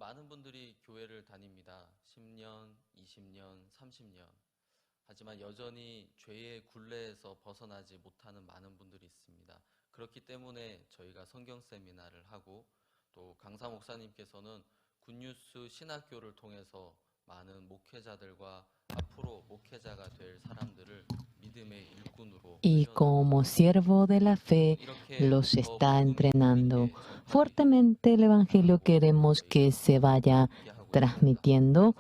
많은 분들이 교회를 다닙니다. 10년, 20년, 30년. 하지만 여전히 죄의 굴레에서 벗어나지 못하는 많은 분들이 있습니다. 그렇기 때문에 저희가 성경 세미나를 하고 또 강사 목사님께서는 굿뉴스 신학교를 통해서 많은 목회자들과 앞으로 목회자가 될 사람들을 믿음의 일꾼으로 Y como siervo de la fe los está entrenando. Fuertemente el Evangelio queremos que se vaya transmitiendo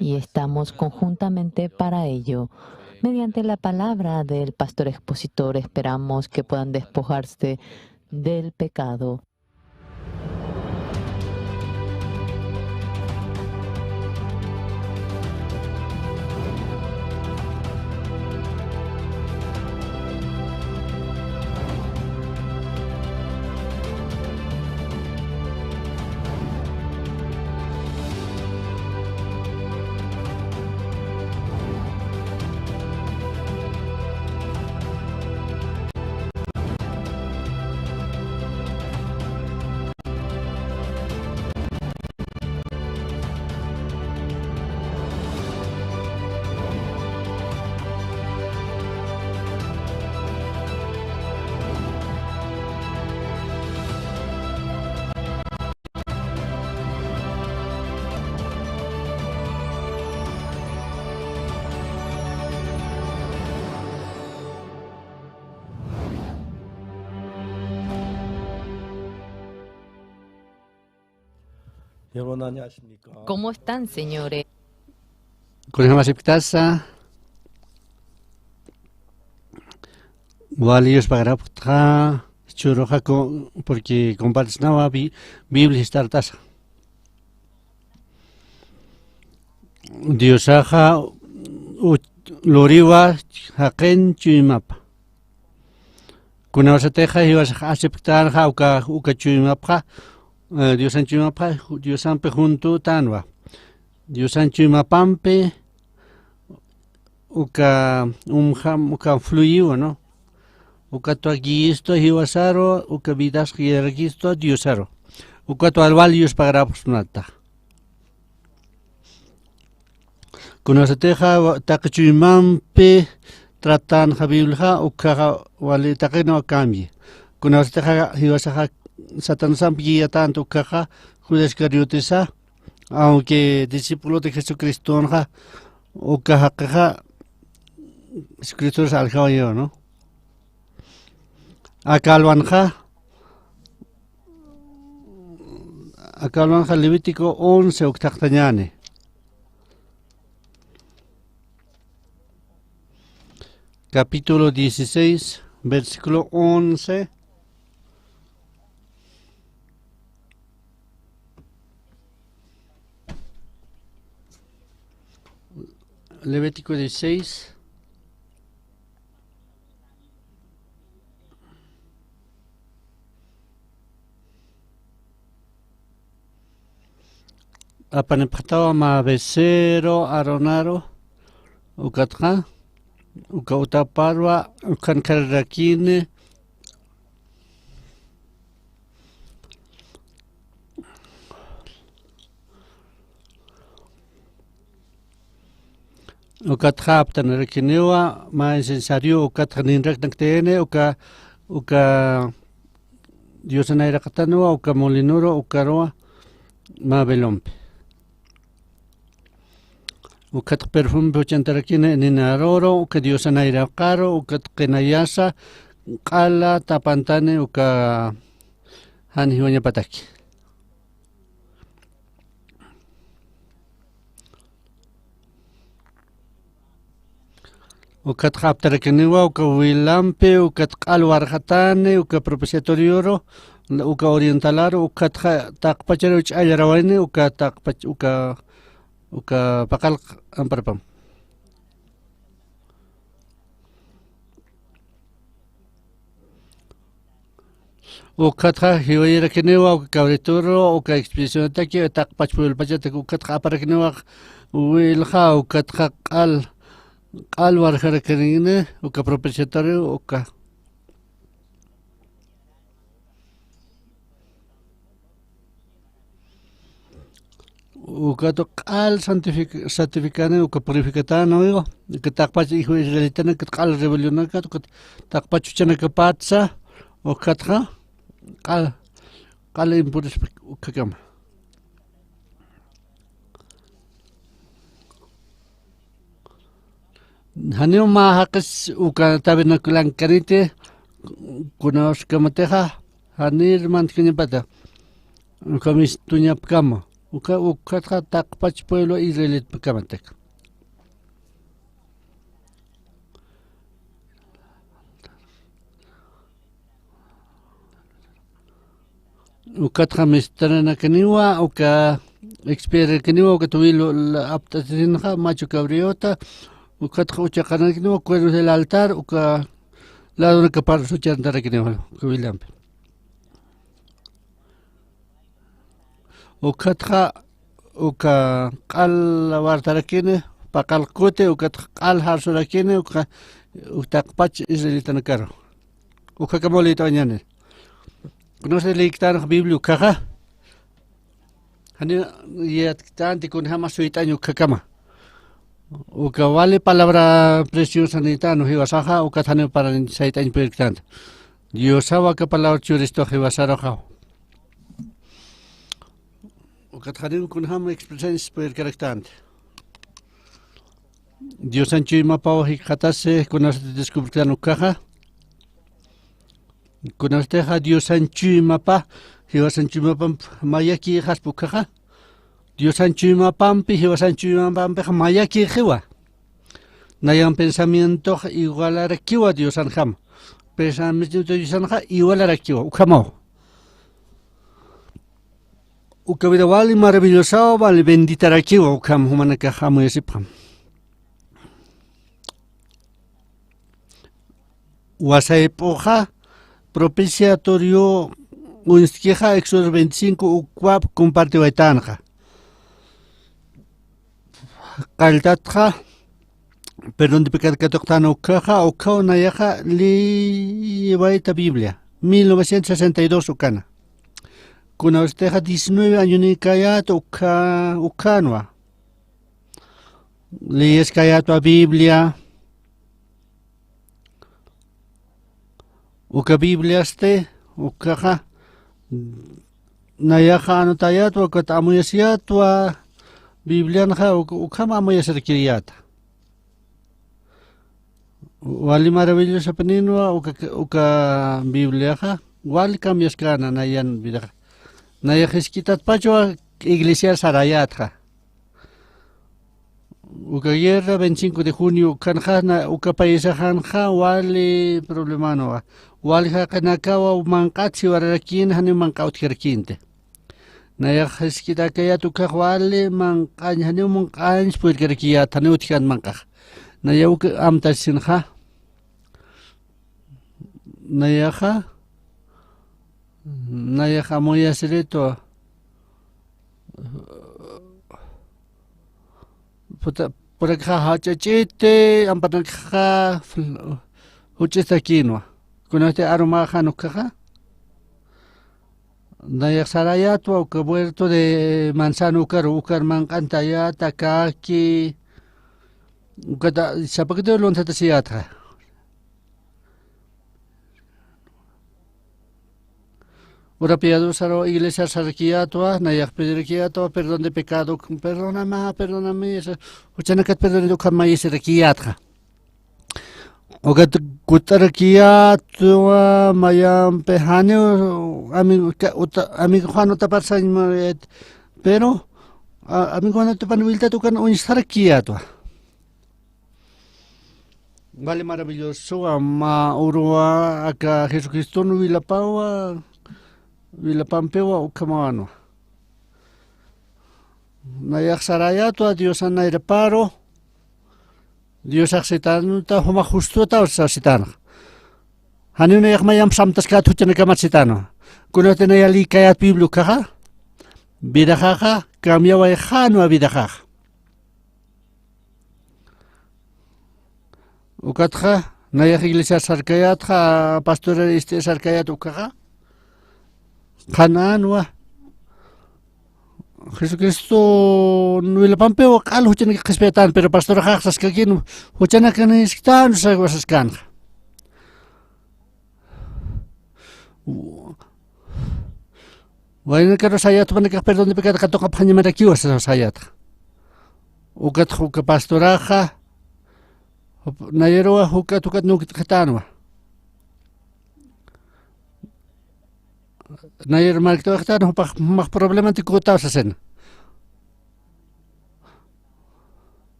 y estamos conjuntamente para ello. Mediante la palabra del pastor expositor esperamos que puedan despojarse del pecado. ¿Cómo están, señores? 고생하십니까? Walios para putra churoja porque compartes nada Biblia estar tasa. Dios aja loriwa haken chimapa. Kuna wasateja y vas a aceptar uka chimapa. Dios san chimapa, Dios san junto tanwa. Dios san chimapampe uka fluido, ¿no? Uka to agisto hiwasaro, uka vidas hiergisto diosaro. Uka to alvalios para personata. Kunasateja takchimampe tratan habilha uka wale takeno cambie. Kunasateja hiwasaja Satan Sampia tanto caja, Judas Cariotesa, aunque discípulo de Jesucristo, o caja, escritores al caballo, ¿no? Acalvanja Levítico 11, octactañane. Capítulo 16, versículo 11. Levítico 16. Apanepatawa ma becero aronaro ukatra ukautaparwa ukankarakine ukatrap tanarakinewa ma necesario ukatrinrak naktene uka diosanaira katanwa uka molinuro ukaroa ma belompe ukat perfume pochantarakine ninaroro uka diosanaira karo ukat kenayasa qala tapantane uka hanhiwanya pataki ukat qaptarakiniwa uka wilampe ukat qalwarjatane uka propiciatorioro uka orientalaro uka taqpacharo ch'allarawani uka taqpach uka pakal amparpam ukatqa hiwayrakiniwa uka cabrituro uka expedición taki taqpach puylpachata ukatqa aparakiniwa wilja ukatqa q'alwarjarakinine uka propiciatorio uka ukato qal certificane uka purificatano igo que takpach hijo israelitana que qal rebelión que takpach chana que patsa ukatra qal impuris ukakama hanio ma haqis uka tabernaculan kanite kunaos kamateja hanir mantkini uka mis tuñapkama ukatra takpach pueblo israelit pkamatek ukatra mis taranakaniwa uka experir kaniwa uka tuwilo la aptatinja macho cabriota ukatra uchaqanakaniwa cuernos del altar uka lado na kapar suchantarakaniwa kuwilampe ukatra uka qal wartarakine paqalqute ukatra qal harsurakine uka utakpach israelitanakaro uka kamolito añane no se leiktan Biblia ukaja hani yattanti kun jamás suitaño kakama uka vale palabra preciosa nitano hiwasaja uka tane para saitaño periktan Dios sabe que palabra churisto hiwasaraja uka tane kun jamás expresiones periktan Dios anchi mapao hikatase kun as descubrirán ukaja kunasteja Dios anchi mapa hiwas anchi mapam mayaki haspukaja Dios anchi mapampi hiwas anchi mapampi mayaki hiwa nayan pensamiento igual a rakiwa Dios anjam pensamiento Dios anja igual a rakiwa ukamo ukavida wali maravilloso vale bendita rakiwa ukam humanaka hamu yasipam wasaipoja propiciatorio unsqueja Éxodo 25 ukwap comparte waitanja qaltatja perdón de pecar katoctano ukaja ukao nayaja li waita Biblia 1962 ukana kuna usteja 19 años ni kayat ukanwa li es kayat a Biblia uka Biblia este ukaja nayaja anotayat uka amuyasiat wa Biblia naja ukama amuyasir kiriyat wali maravilloso penino uka Biblia ja wali cambios kana nayan vida nayajiskitat pacho iglesia sarayat ja uka guerra 25 de junio kanjana uka paisa janja wali problemano wali kanakawa manqatsi wararakin hani manqaut kirkinte nayajiskita kayat uka wali manqan hani manqan puir kirkiyat hani utkan manqa nayauka amtasinja nayaja moyasreto por acá hachachete ampanakha huchesta kinwa kunate aroma hanukaja nayak sarayat wa puerto de manzano ukar manqantaya takaki ukata sapakito lontata siatra ora piado saro iglesia sarkiatwa nayak pedrikiatwa perdón de pecado perdóname uchanakat perdón kamay sarkiatra ogat kutarkiatwa mayam pehano amigo Juan taparsan pero amigo Juan tapanwilta tukan unisarkiatwa vale maravilloso ama urua acá Jesucristo no Vilapampewa ukamano nayak sarayato a Dios anaireparo Dios aksitanu ta homa justo ta osasitano hanino yak mayam samtas ka tuchana kamatsitano kuno tenaya li kayat biblu kaha bidahaha kamyawa khanu abidahaha ukatja nayak iglesia sarkayatja pastora sarkayat ukaha Hananwa Jesucristo no le pampeo al huchana que respetan, pero pastor haxas que aquí no huchana que necesitan no se cosas can. Bueno, que rosayat van que perdón de pecado que toca paña mara kiwa sa rosayat. Ukat huka pastoraja nayero huka tukat no kitanwa. Nayer markto kitan mak problema ti kutaw sa sen.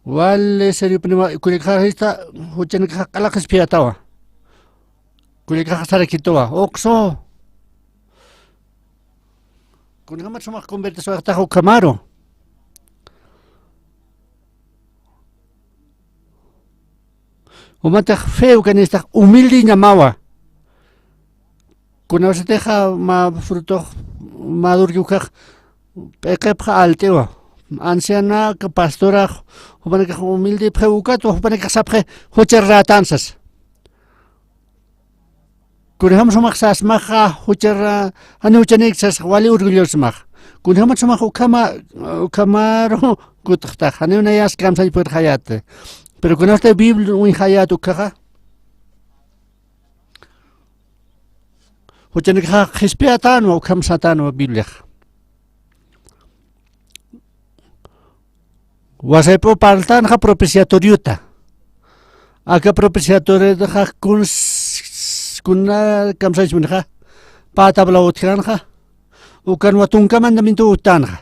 Wale serio prima kulika hista huchen ka kalakas piatawa. Kulika sara kitowa. Ock Soo. Kun hamat sumak converte so ta camaro. Umata feo que nesta humilde ñamawa. Kun se teja ma fruto madur yukaj pekepja altewa. Anciana que pastora hubane que humilde preukato hubane que sapre hocher ratansas. Kunham sumak sas maha hocher anuchanixas wali urgullos mah. Kunham sumak camaro kutkta hanu nayas kamsay por hayat. Pero con esta Biblia un hayat ukaja. Hocher que hispiatan o kam satan o Biblia. Wasepo paltan ha propiciatoriuta. Aka propiciatorio ha kuna kamsaj munha. Patabla utjanha. Ukan watunka mandamiento utanha.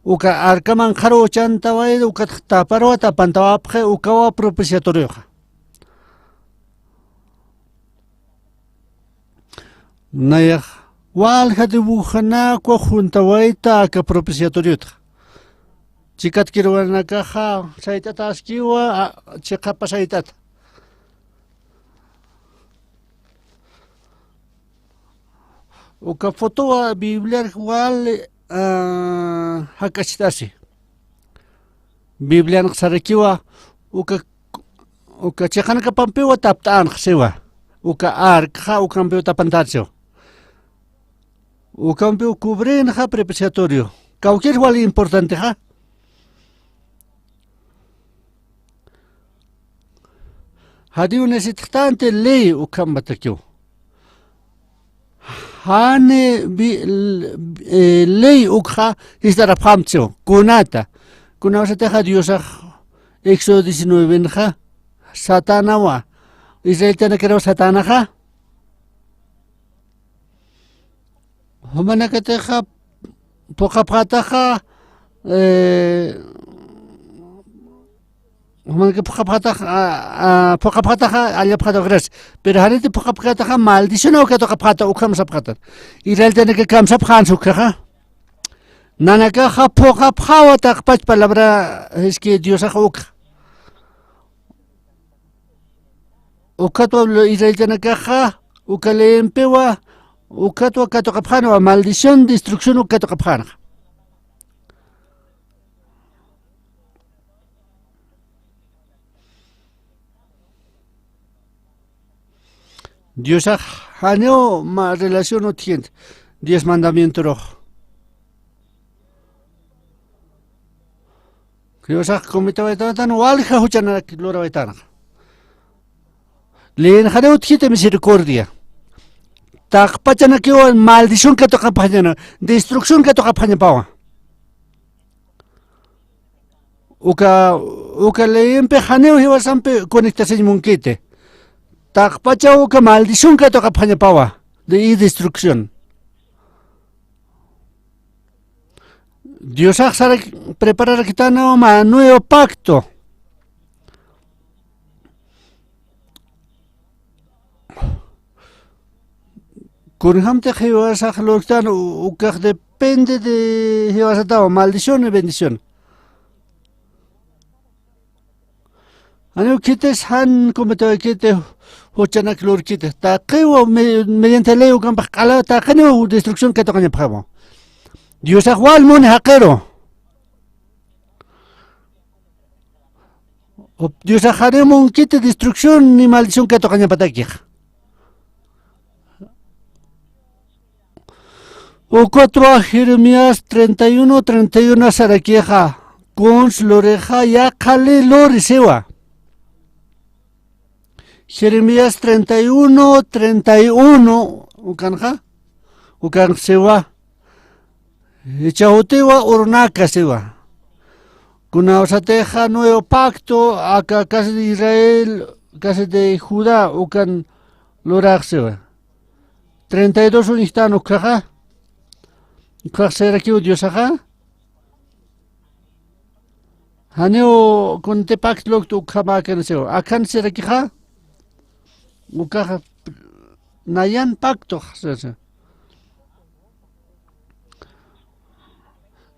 Uka arkaman kharo chanta wai uka taparo tapantawapje ukawa propiciatorio. Naya wal hadi bukhana ko junta waita aka propiciatoriuta. Chikat kirwana kaha saitata askiwa chikapa saitat. Uka fotoa Biblia wal hakachitasi. Biblia naksarakiwa uka chikana ka pampewa taptaan khsewa. Uka arkha uka pampewa tapantacho. Uka pampewa cubren ha propiciatorio. Cualquier wal importante ha. Hadi necesitante ley ukambatakyo. Hane ley ukha isdara pamcho kunata. Kuna se teja Diosa Éxodo 19 ha satanawa. Israel tiene que satanaha. Humana que teja poca prataja que poca prataja allá prata gres. Pero harite poca prataja maldición o que toca prata o kamsa prata. Israel tiene que kamsa pransu kaja. Nanaka ha poca prawa tak pach palabra es que Dios ha uk. Ukato Israel tiene que ha ukale empewa ukato toca prana maldición destrucción o que toca prana. Dios ha haneo ma relación o tiene 10 mandamientos rojo. Dios ha cometido tan walja huchana lora vetana. Leen haneo tiene misericordia. Tak pachana que maldición que toca pachana, destrucción que toca pachana pawa. Uka leen pe haneo hiwa sampe conectarse munquete. Tak pachao que maldición que toca paña pawa de destrucción. Dios ha preparar kitana un nuevo pacto. Kunhamte hewas a loktan ukah depende de hewas atao maldición y bendición. Ano kites han cometido kite hochana klor kite ta kewo mediante ley o campa kala ta kene destrucción que toca pavo. Dios igual mon haquero. Dios haremos un kite destrucción ni maldición que toca pataki. O 4 a Jeremías 31 saraqueja. Cons loreja ya cale lorisewa. Jeremías 31 ukanja. Ukan sewa. Echahotewa ornaka sewa. Kuna osateja nuevo pacto acá casa de Israel, casa de Judá, ukan lorak sewa. 32 unistán ukaja. Ukaj será que Dios ajá. Haneo con te pacto lo tu kama kan sewa. Akan será que ja. Ukaj nayan pacto sewa.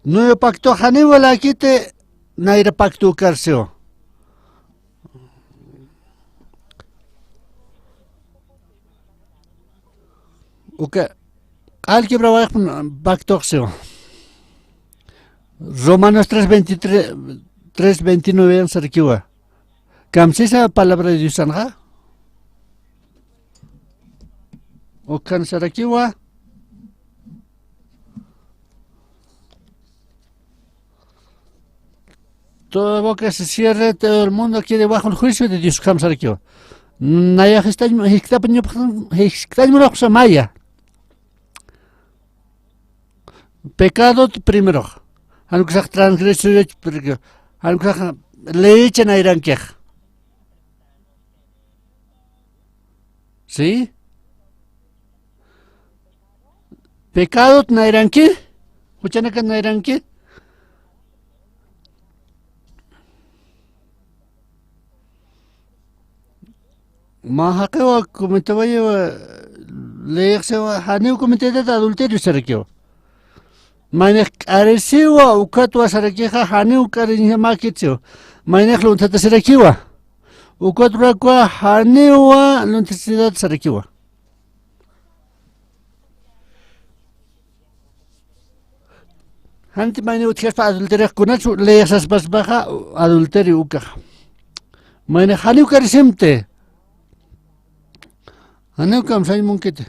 Nuevo pacto haneo la quite naira pacto karseo. Okay. Alguien trabaja pacto seo. Romanos 3:29 en Sarkiwa. Kamsisa palabra de Dios anja. O kan Sarkiwa. Toda boca se cierre, todo el mundo quiere bajo el juicio de Dios. Kam Sarkiwa. Naya hektaño maya. Pecado primero. Algo que transgresión, algo que le echen a Iranquej. ¿Sí? Pecado na Iranquej. ¿Escuchan que na Iranquej? Mahakewa comentaba yo leerse haneu comentaba de adulterio sergio. Manek aresiwa ukatwa sarakiha haneu karinya makitio. Manek luntata sarakiwa. Ukatwa kwa hanewa luntasidad sarakiwa. Hanti manek utkas pa adulterio kunatsu leesas bas baja adulterio uka. Manek haneu karisimte. Haneu kam sai munkete.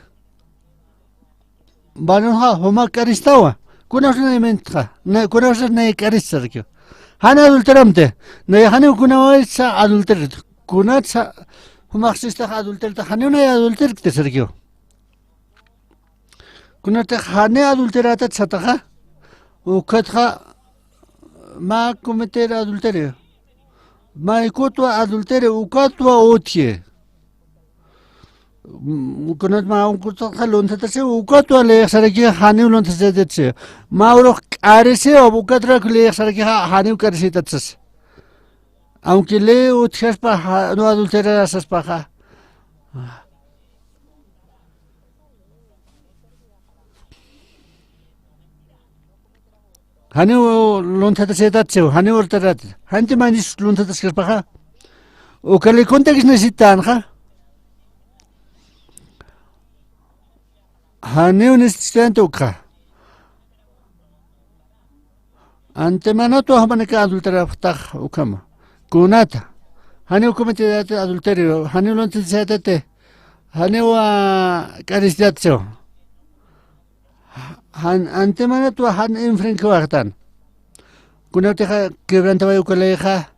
Banonha homa karistawa. Kuna usna mentra. Na kuna usna karisarkyo. Hana adulteramte. Na haneu kuna waisa adulter. Kuna sa homa xista adulter ta haneu na adulter kte sarkyo. Kuna ta hane adulterata tsataha. Ukatha ma cometer adulterio. Ma ikotwa adulterio ukatwa otie. Kunat ma unkuto khalon tatase ukato le saraki hani ulon tatse mauro arese obukatra le saraki hani karese tatsas aunque le utjas pa no adultera esas paja hani ulon tatse tatse hani urtarat hanti manis ulon tatse paja o que le context necesitan ja haneu necesitan uka. Antemano tu hamaneka adulterio tak ukama. Kunata. Haneu comete adulterio. Haneu lo necesitate. Haneu caristiatio. Antemano tu han infrincuartan. Kunata quebrantaba ukaleja.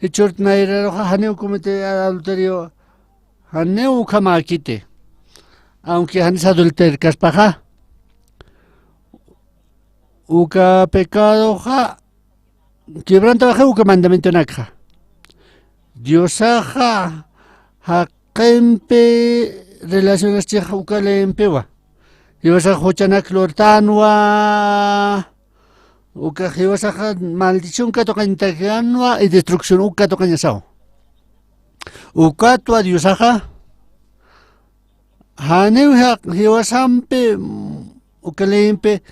Ichort naira haneu comete adulterio. Haneu ukama quite. Aunque han adulter caspaja, uka pecado ja, quebranta baja uka mandamiento nakja. Diosaja, ha kempe relaciones cheja uka le empewa. Diosa jochanak lortanwa, uka diosaja maldición ka toca intaganwa y destrucción uka toca nyasao. Uka tua diosaja. Haneu hiwasampe ukalempe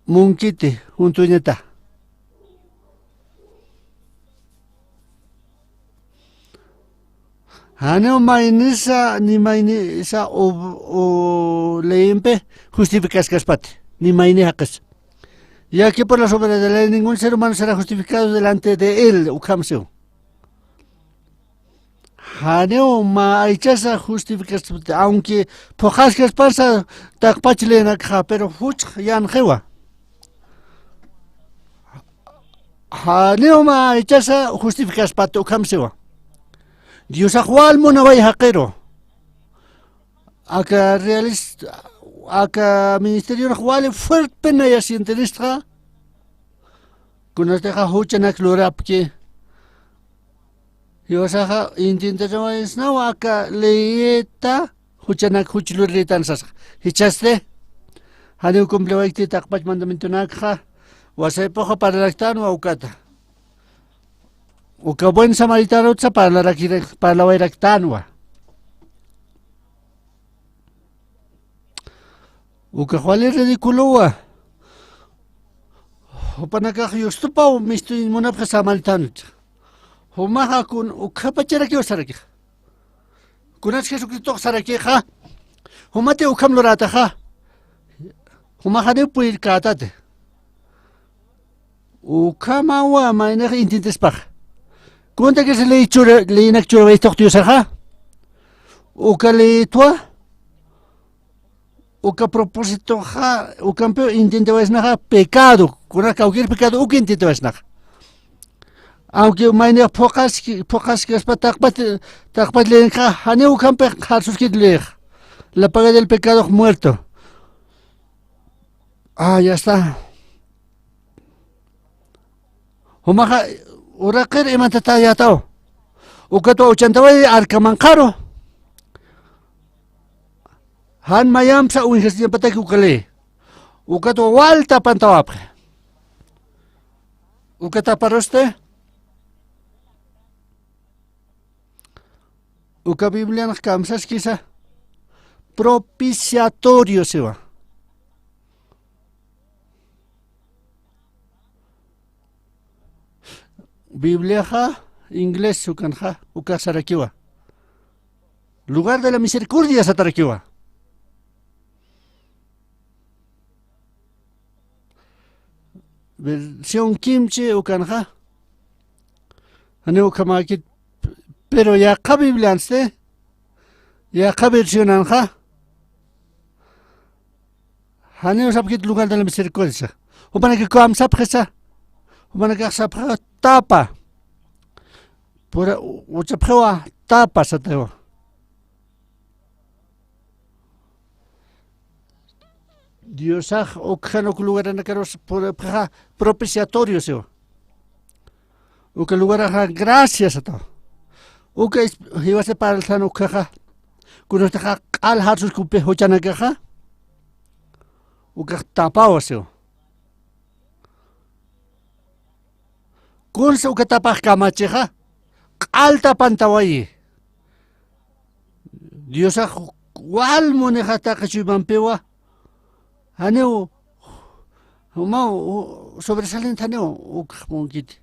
munkite juntuñata. Haneu mainisa ni mainisa o leempe justificas caspate ni maini hakas. Ya que por las obras de la ley ningún ser humano será justificado delante de él ukamseu. Haneo ma aychasa justificas, aunque pojascas pasa takpachlena kha, pero huch yan jewa. Haneo ma aychasa justificas pato kamsewa. Dios ajual mona vay haqero. Acá realista, acá ministerio ajual fuerte pena ya sientenistra. Kunas deja huchanak lorapke. Yosaha intenta es no acá leeta huchanak huchuluritan sas. Hichaste. Haneo cumple takpach mandamiento nakha. Wasepoja para lactano aukata. Uka buen samaritano tsa para la vairactanwa. Uka juale ridiculoa. Opanaka yustupa mistu munapka samaritano. Humaha kun uka pacharaki o saraki. Kunach Jesucristo saraki ha. Humate ukam lorata ha. Humaha de puir katate. Uka mawa mainak intentes pach. Kunta que se le chura le inacchura esto saja. Uka le tua. Uka propósito ha, uka intenta vesnaja pecado. Kuna cualquier pecado uka intenta vesnaja. Aunque maine pocas que es para takpat le ha, hane uka pe harsus kit le. La paga del pecado muerto. Ah, ya está. Humaja Urakir imantata yatao. Ukato ochantaway arkamanqaro. Han mayamsa uingestia pataki ukale. Ukato walta pantawapre. Ukata paroste. Uka Biblia kamsas kisa propiciatorio sewa. Biblia ha, inglés ukan ha, uka sarakiwa. Lugar de la misericordia satarakiwa. Versión kimchi ukan ha. Ane ukamakit, pero ya ka Biblia anste, ya ka versión anja. Ane usapkit lugar de la misericordia. Upana que kam sapjesa. Upana que sapja tapa. Por uchapjewa tapa sateo. Dios okjano lugar en caros por propiciatorio seo. Uka lugar gracias a todo. Uka iba a ser para el sano caja. Cuando está al harsus cupe hochana caja. Uka tapao seo. Kunsa uka tapaj kamacheja. Alta pantawai. Dios wal monejata kachubampewa. Aneo humao sobresaliente aneo ukmongit.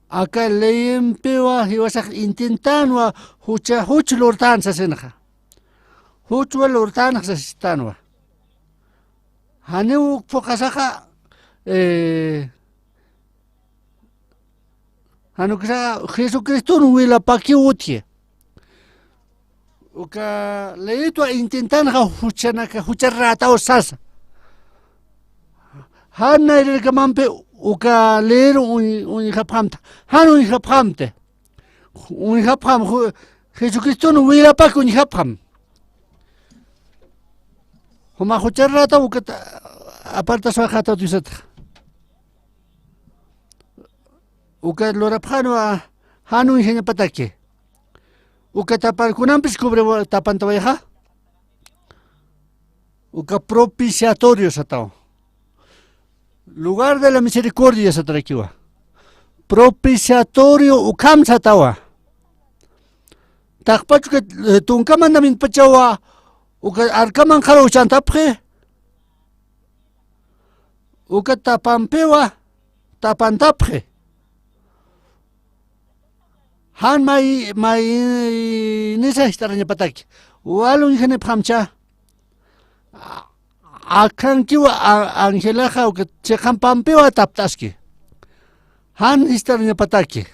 Acá leempewa hiwasak intentanwa huch lortan sasenja. Huch lortan sasenwa. Aneo pokasaja Ano kisa Jesucristo no huila pa que utie. Uka leito intentan hucharrata o sasa. Hanna el kamampe uka leer un hapamta. Han un hapamte. Un hapam Jesucristo no huila pa que un hapam. Huma hucharrata uka aparta so hata tusat. Uka lorapano hanu ingenia patake. Uka tapar kunampis cubre tapantaweja. Uka propiciatorio satao. Lugar de la misericordia satarakiwa. Propiciatorio ukam satawa. Takpachu que tunkaman namin pachawa. Uka arkaman karo chantapje. Uka tapampewa tapantapje. Han mai nisa histaranya pataki. Walu ingene pamcha. Akan kiwa angelaja uka chekan pampewa taptaski. Han histaranya pataki.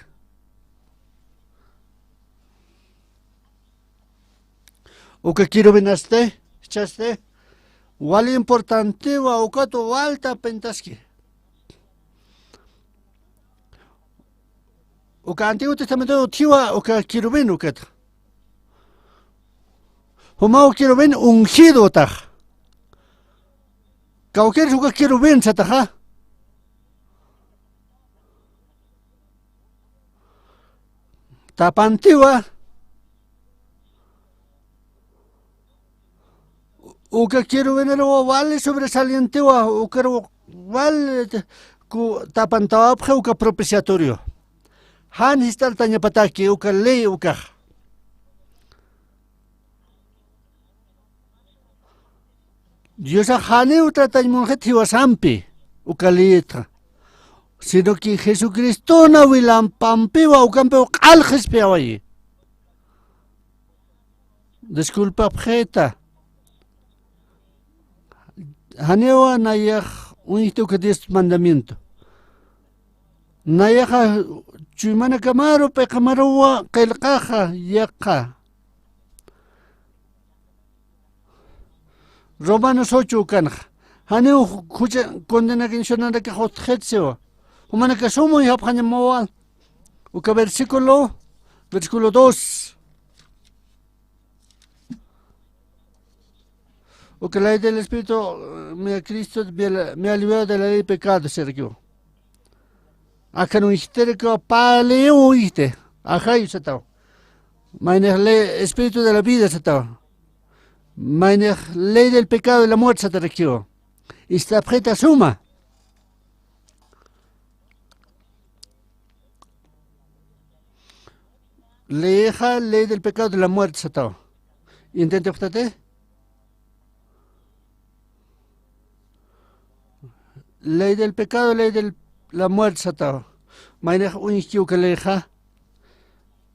uka quiero venaste, chaste, wali importante wa uka to walta pentaski. Uka Antiguo Testamento tiwa uka quiero ven ukat. Humao quiero ven ungido taj. Cauqueres uka quiero ven sataja. Tapantiwa uka quiero ver vale sobresaliente wa uka vale tapantawa uka propiciatorio han histar tanya pataki uka ley uka Dios hane uta tanya monjetiwa sampi uka letra sino que Jesucristo na wilam pampiwa ukampe aljes peawai. Disculpa pjeta. Hanewa nayah unito que 10 mandamiento. Nayah chumana camaro pe camarowa kelkaja yaka. Romanos 8 kanj. Haneu condena que nada que hotjetsewa. Humana que somos y apjañamoa. Uka versículo 2. Uka la ley del Espíritu me ha Cristo me ha librado de la ley de pecado, Sergio. Acá no histérico paleo histe. Ajá y satao. Meine ley Espíritu de la vida satao. Meine ley del pecado y la muerte satao. Y está preta suma. Leja ley del pecado de la muerte satao. Intente usted. Ley del pecado, ley de la muerte satao. Maine un que leja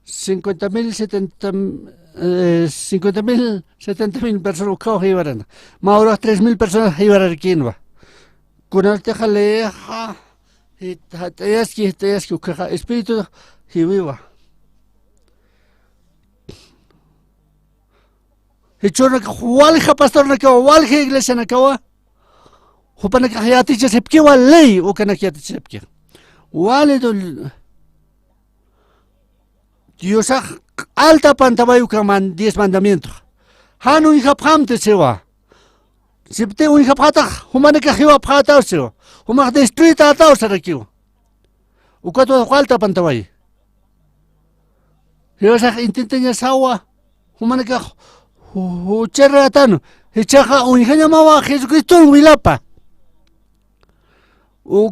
50.000, 70.000 personas cao ibaran. Mauro 3.000 personas ibaran kinwa. Kunal teja leja teyaski ukaja espíritu hiwiwa. Hichorna ka walja pastor na ka walja iglesia na kawa. Hupana ka hayati sepki walei ukana hayati sepki. Wale dol Dios alta pantabay ukaman 10 mandamientos. Hanu hija phamte sewa. Sipte un hija phata humana ka hiwa phata sewa. Huma destruita atao sarakiu. Ukato alta pantabay. Dios intenta sawa humana ka Ucherra tano, echaja unjaña mawa Jesucristo wilapa.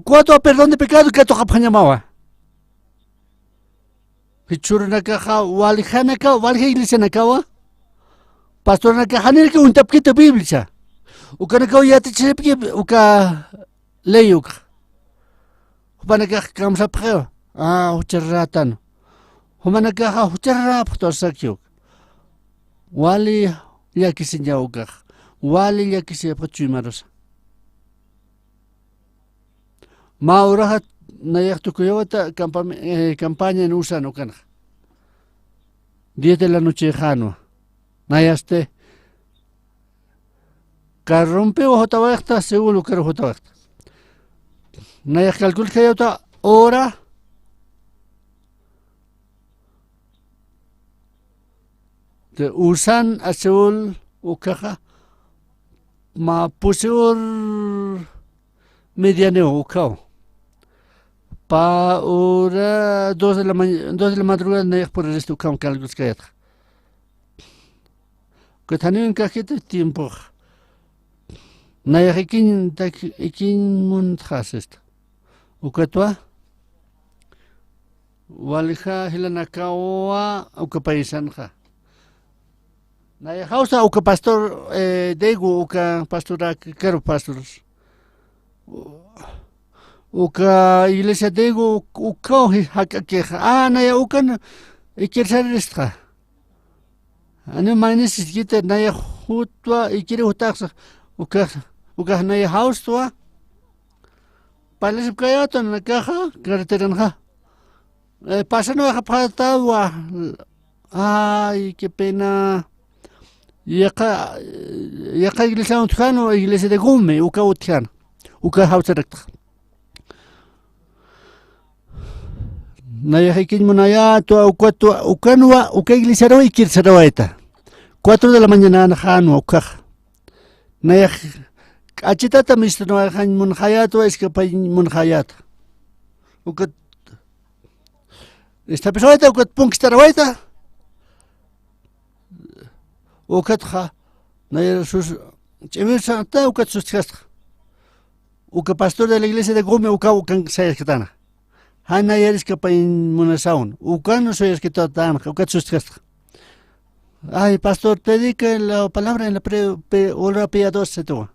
Cuatro a perdón de pecado que toca pañamawa. Pichurna caja waljanaka, walja iglesia nakawa. Pastorna cajanir que un tapquito bíblica. Ukanaka ya te chepki uka leyuk. Humanaka kamsa preo. Ucherra tano. Humanaka ucherra ptosakyuk. Wali ya kisinya uga, wali ya kisinya pachumaros. Maurahat na yaktu kuyota campaña en usa no kana. 10 de la noche janua. Nayaste. Carrompeo hotawakta seguro que hotawakta. Nayak calcul kayota hora. De usan azul ukaja ma puseur medianeo ukao pa hora 2 de la madrugada ne por el resto ukao calcos kayat que tanen cajete tiempo na yakin tak ikin mun khasest ukatwa walja hilanakawa ukapaisanja Na hausa uka pastor degu uka pastora kero pastors. Uka iglesia degu uka hakakeja. Na ya ukan ikirsar estra. Ana manis gite na ya hutwa ikiri hutaksa uka na ya house twa. Pales kayato na kaja carteranja. Pasano hapatawa. Ay, qué pena. Yaqa iglesia utjano, iglesia de Gume, uka utjano, uka hausarekta. Naya hikin munaya tu ukanwa uka iglesia ro ikir sarawaita. 4 de la mañana jano uka. Naya achitata mistro han munhayato escapay munhayat. Uka esta persona uka punktarawaita. Ukatja naya sus chimisa ta uka sustkasta. Uka pastor de la iglesia de Gume uka sayakitana. Hana eres capaz munasaun. Ucano soy es que todo tan, ucatsuscast. Ay, pastor, predica la palabra en la hora piadosa tú.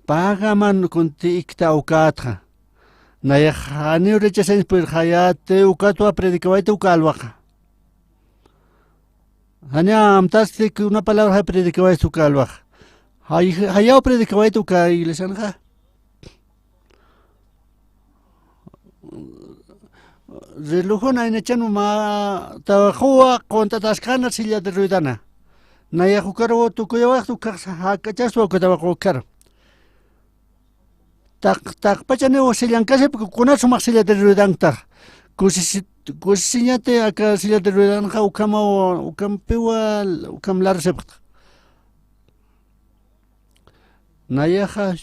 Paga man con ticta ucatra. Naya hani rechazens por hayate ucatua predicabaita ucalwaja. Hanya amtastic una palabra predicabaita ucalwaja. Hayao predicabaita uca iglesia. Relujona en echanu ma tabajoa contra tascana silla de ruidana. Naya jukaro tu kuyawa tu kachasu ko tabajo kar. Tak pachaneo sillan case porque con eso más silla de ruidan tar. Kusiñate acá silla de ruidan ja ukampewa ukamlar sept. Naya ja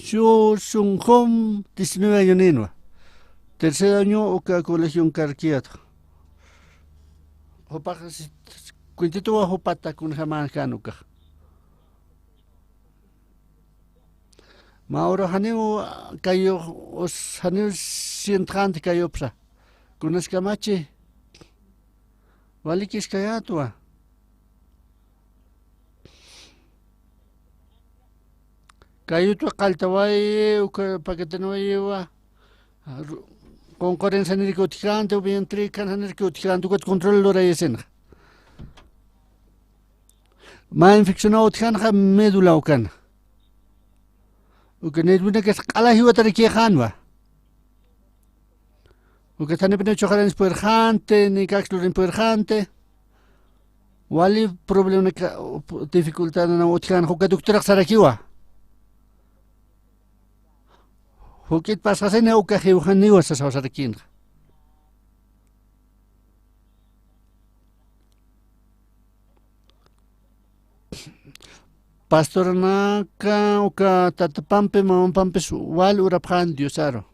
sunhom 19 años. Tercer año uka colegio carquiato. Hopajas cuintito hopata con jamás canuca. Mauro haneo cayó os haneo sientrante cayó psa. Con escamache. Valikis cayatua. Cayó tu caltawai uka paquete no lleva. Con coherencia nercoticante o bien trican nercoticante que control lo reyesen. Ma infeccionado tijan médula ocan. O que neduna que escala hiwa tariki hanwa. O que tane pene chojarens puerjante ni caxlorin puerjante. Wali problema dificultad na otijan o que doctora sarakiwa. Hukit pasasene uka hiuhan niwa sa sarakin. Pastor naka uka tatapampe mampampe wal uraphan diosaro.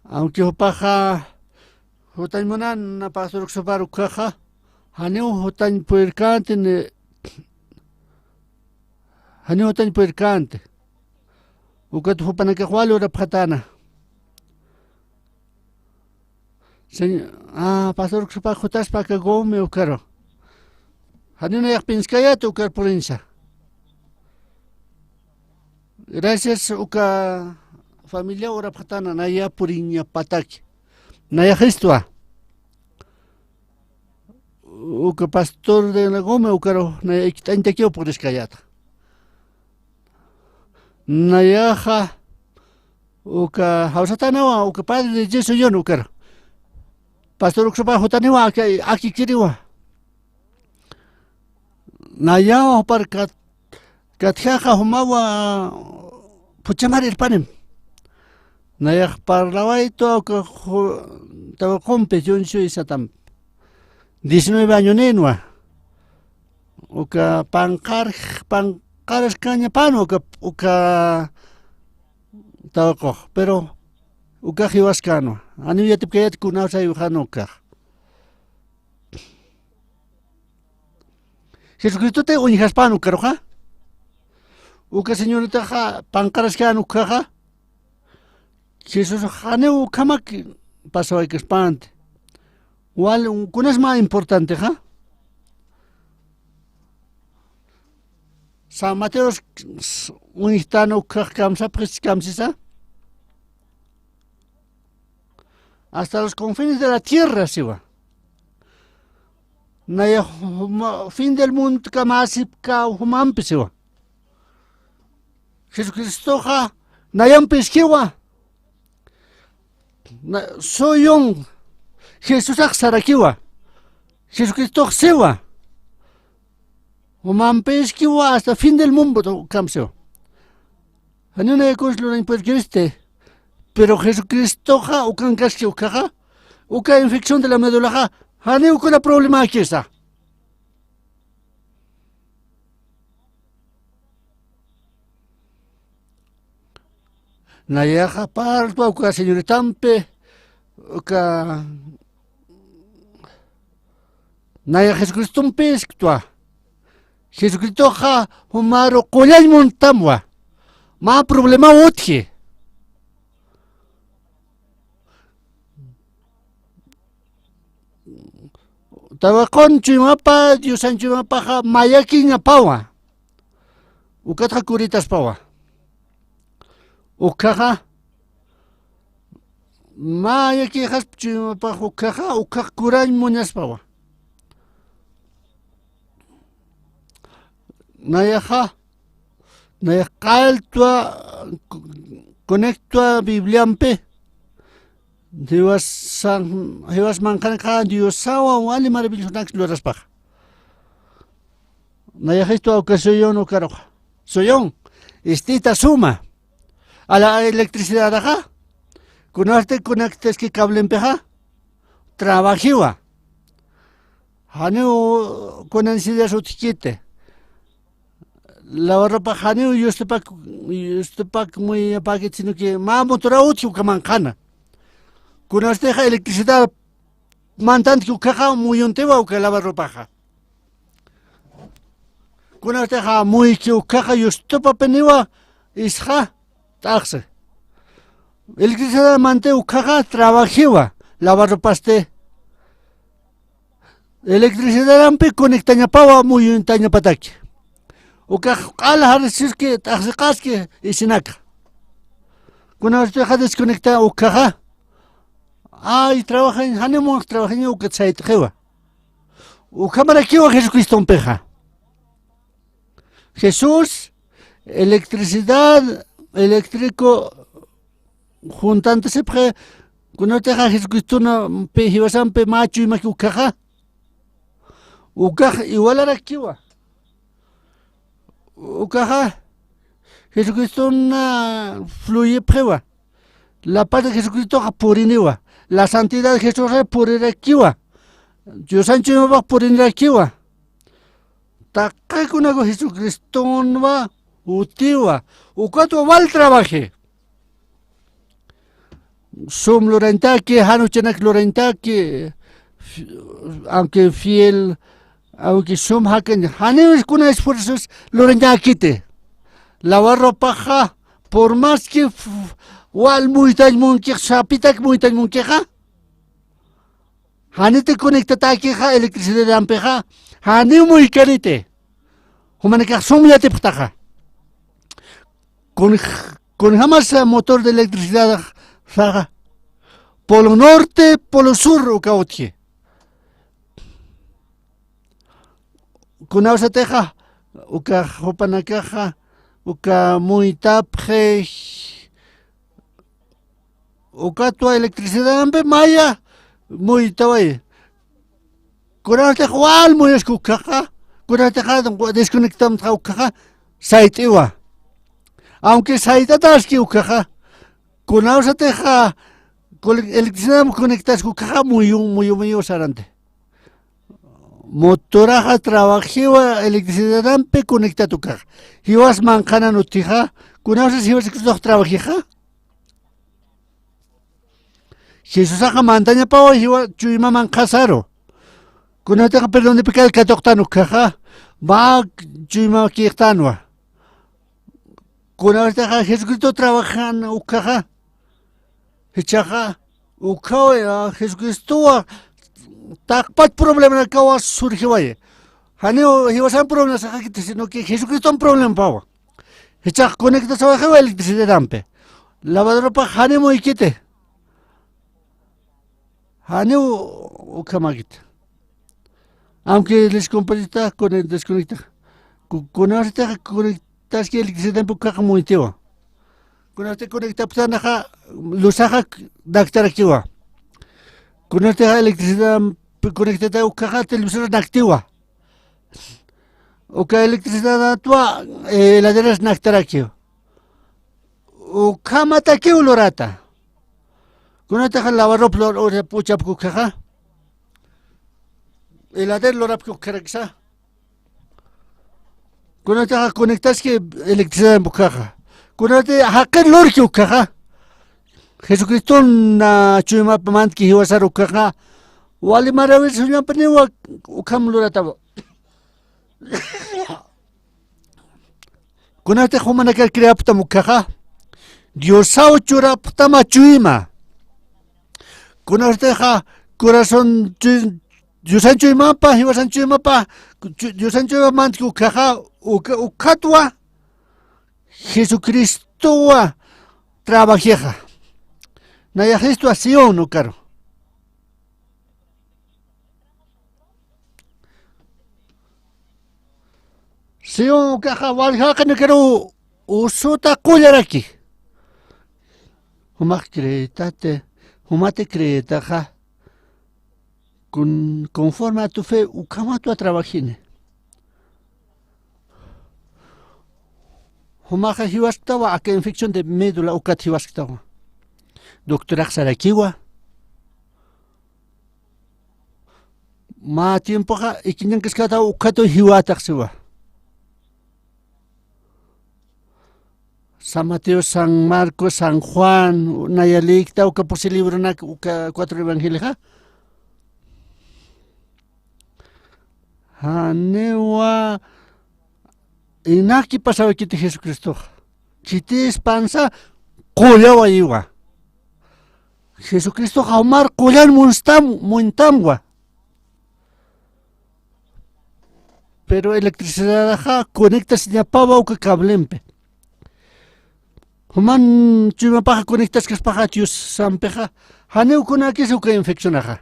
Aunque hopaja hotan monan na pastor soparu kaja haneu hotan puerkante ne haneu hotan puerkante. Ukat hopana ka wal uraphatana. Pastor Xupa Jotas Paca Gome o Caro. Hanina Yakpinskaya tu Carpurinsa. Gracias, Uka familia ora patana, Naya Puriña Pataki. Naya Histua. Uka pastor de la Gome o Caro, Naya Ikitantakio por Escayata. Nayaja Uka Hausatana, Uka padre de Jesu Yon Ucaro. Pastor Xupa Jotaniwa aquí kiriwa. Naya par katjaja humawa puchamar el panem. Naya parlawai to tava competición suizatam. 19 años nenua. Uka pankar escaña pano uka tava pero uka hiwaskano. Anu ya tipkayat kunau sa yuhano ka. Jesucristo te unihaspano karoja. Uka señorita ja pankaraskano kaja. Jesus haneu kamak pasó que espante. Wal kunas más importante ja. San Mateo unistano kamsa preskamsisa. Hasta los confines de la tierra se va. Naya fin del mundo kamasip ka humampi se va. Jesucristo ja nayam pesquewa. Soy young Jesús Sarakiwa, Jesucristo Sewa, Omampesquiwa hasta fin del mundo, Camseo. Anuna de Consluran pues Criste, pero Jesucristo ja, o Cancasquio caja, o ca infección de la médula ja, Haneu con la problema aquí está. Nayaja parto, o señoritampe, o Naya Jesucristo un pesctua. Jesucristo ja, Omaro, collay montamwa. Ma problema otje. Tabakon chimapa, Dios san chimapa ja, mayaki na pawa. Ukatra curitas pawa. Ukaja. Mayaki has chimapa ukaja, ukak kuran muñas pawa. Nayaja. Nayaqaltua conectua Bibliampe. Dios mancanca Dios sawa wali maravilloso nax lo raspaja. Nayajisto ocasión o caroja. Soyón, estita suma. A la electricidad ajá. Conarte conectes que cable empeja. Trabajiwa. Haneo con ansiedad utiquite. La ropa haneo yo este pack muy apague sino que ma motora uchi que mancana. Conarte electricidad mantant que caja muy onteva o que lava ropa. Conarte muy que caja yo estopa peniwa isha taxe. Electricidad mante o caja trabajiwa lava ropaste. Electricidad ampe conectaña pawa muy ontaña pataki. O que ala harsis que taxicas que isinaka. Conarte desconecta o caja. Ay, trabaja en Hanemo, trabaja en Ucatzait Jewa. O cámara Kiwa Jesucristo Peja. Jesús, electricidad, eléctrico, juntante se pre, cuando te deja Jesucristo no pejivasan pe macho y machu caja. Ucaja, igual a la Kiwa. Ucaja, Jesucristo na fluye prewa. La paz de Jesucristo puriniwa. La santidad de Jesús es puriniwa. Dios Sancho va puriniwa. Taka kunago Jesucristo va utiwa. Ukato val trabaje. Som lorentaki, hanuchenak lorentaki, aunque fiel, aunque som haken, haneves kuna esfuerzos lorentakite. Lavar ropa, por más que wal muy tan munque, chapitak muy tan munque, hanete conecta taki, electricidad ampeja, hane muy carite. Humanica somia te ptaja. Con jamás motor de electricidad, polo norte, polo sur, o caotie. Con ausa teja, o ca hopanacaja, o ca muy tapje, o ca tua electricidad ampe maya, muy tawai. Con ausa teja, wal muy escucaja, con ausa teja, desconectam traucaja, saitiwa. Aunque saitatas que ucaja, con ausa teja, con electricidad conectas con caja muy sarante. Motoraja trabajiwa electricidad ampe conecta tu caja. Hiwas mancana nutija, con ausa si vas a trabajija. Jesús aja montaña pawa hiwa chuima mancasaro. Con ausa teja perdón de pecar catoctano caja, va chuima kirtanwa. Con ausa teja Jesucristo trabajan ucaja. Hechaja, ukawa, Jesucristo, takpat problema kawa surgiwaye. Haneo, hiwasan problema sa kakita, sino que Jesucristo un problema pawa. Hechaja, conecta sa wajewa electricidad ampe. Lavadora pa hanemo ikite. Haneo, ukamagita. Aunque les comparita con el desconecta. Con ahorita conectas que electricidad ampe kaka muy tewa. Cuando te conectas a lusaja doctor kiwa. Kunate electricidad conectada ukaja televisor activa. Uka electricidad atua heladeras naktarakio. Ukama taki ulorata. Kunate lavarropa ora pucha ukaja. Helader lorap ukaraksa. Kunate conectas que electricidad ukaja. Kunate hacker lorki ukaja. Jesucristo na chuma pamant ki hiwasar ukaja. Wali marawil sunya paniwa ukam lorata. Kunate humana que crea puta mukaja. Dios sao chura puta machuima. Kunate ha corazón Dios ancho mapa, Dios ancho mapa, Dios ancho mant ukaja ukatwa. Jesucristo trabajeja. Naya gesto así o no caro. Si o caja walja que no quiero usuta cularaki. Humak creetate, humate creetaja. Conforme a tu fe, ukama tu a trabajine. Humaja hiwastawa a que infección de médula ukat hiwastawa. Doctora Sarakiwa. Ma tiempo ja ikinan que skata ukato hiwataxiwa. San Mateo, San Marcos, San Juan, Nayalikta, uka por si libro na uka 4 evangelios. Hanewa inaki pasaba kiti Jesucristo. Kiti espansa kolewa iwa. Jesucristo jamar kolan muntamwa. Pero electricidad ja conectas ya pava uka cablempe. Human chuma paja conectas que es paja tius sampeja. Haneu kuna que se uka infeccionaja.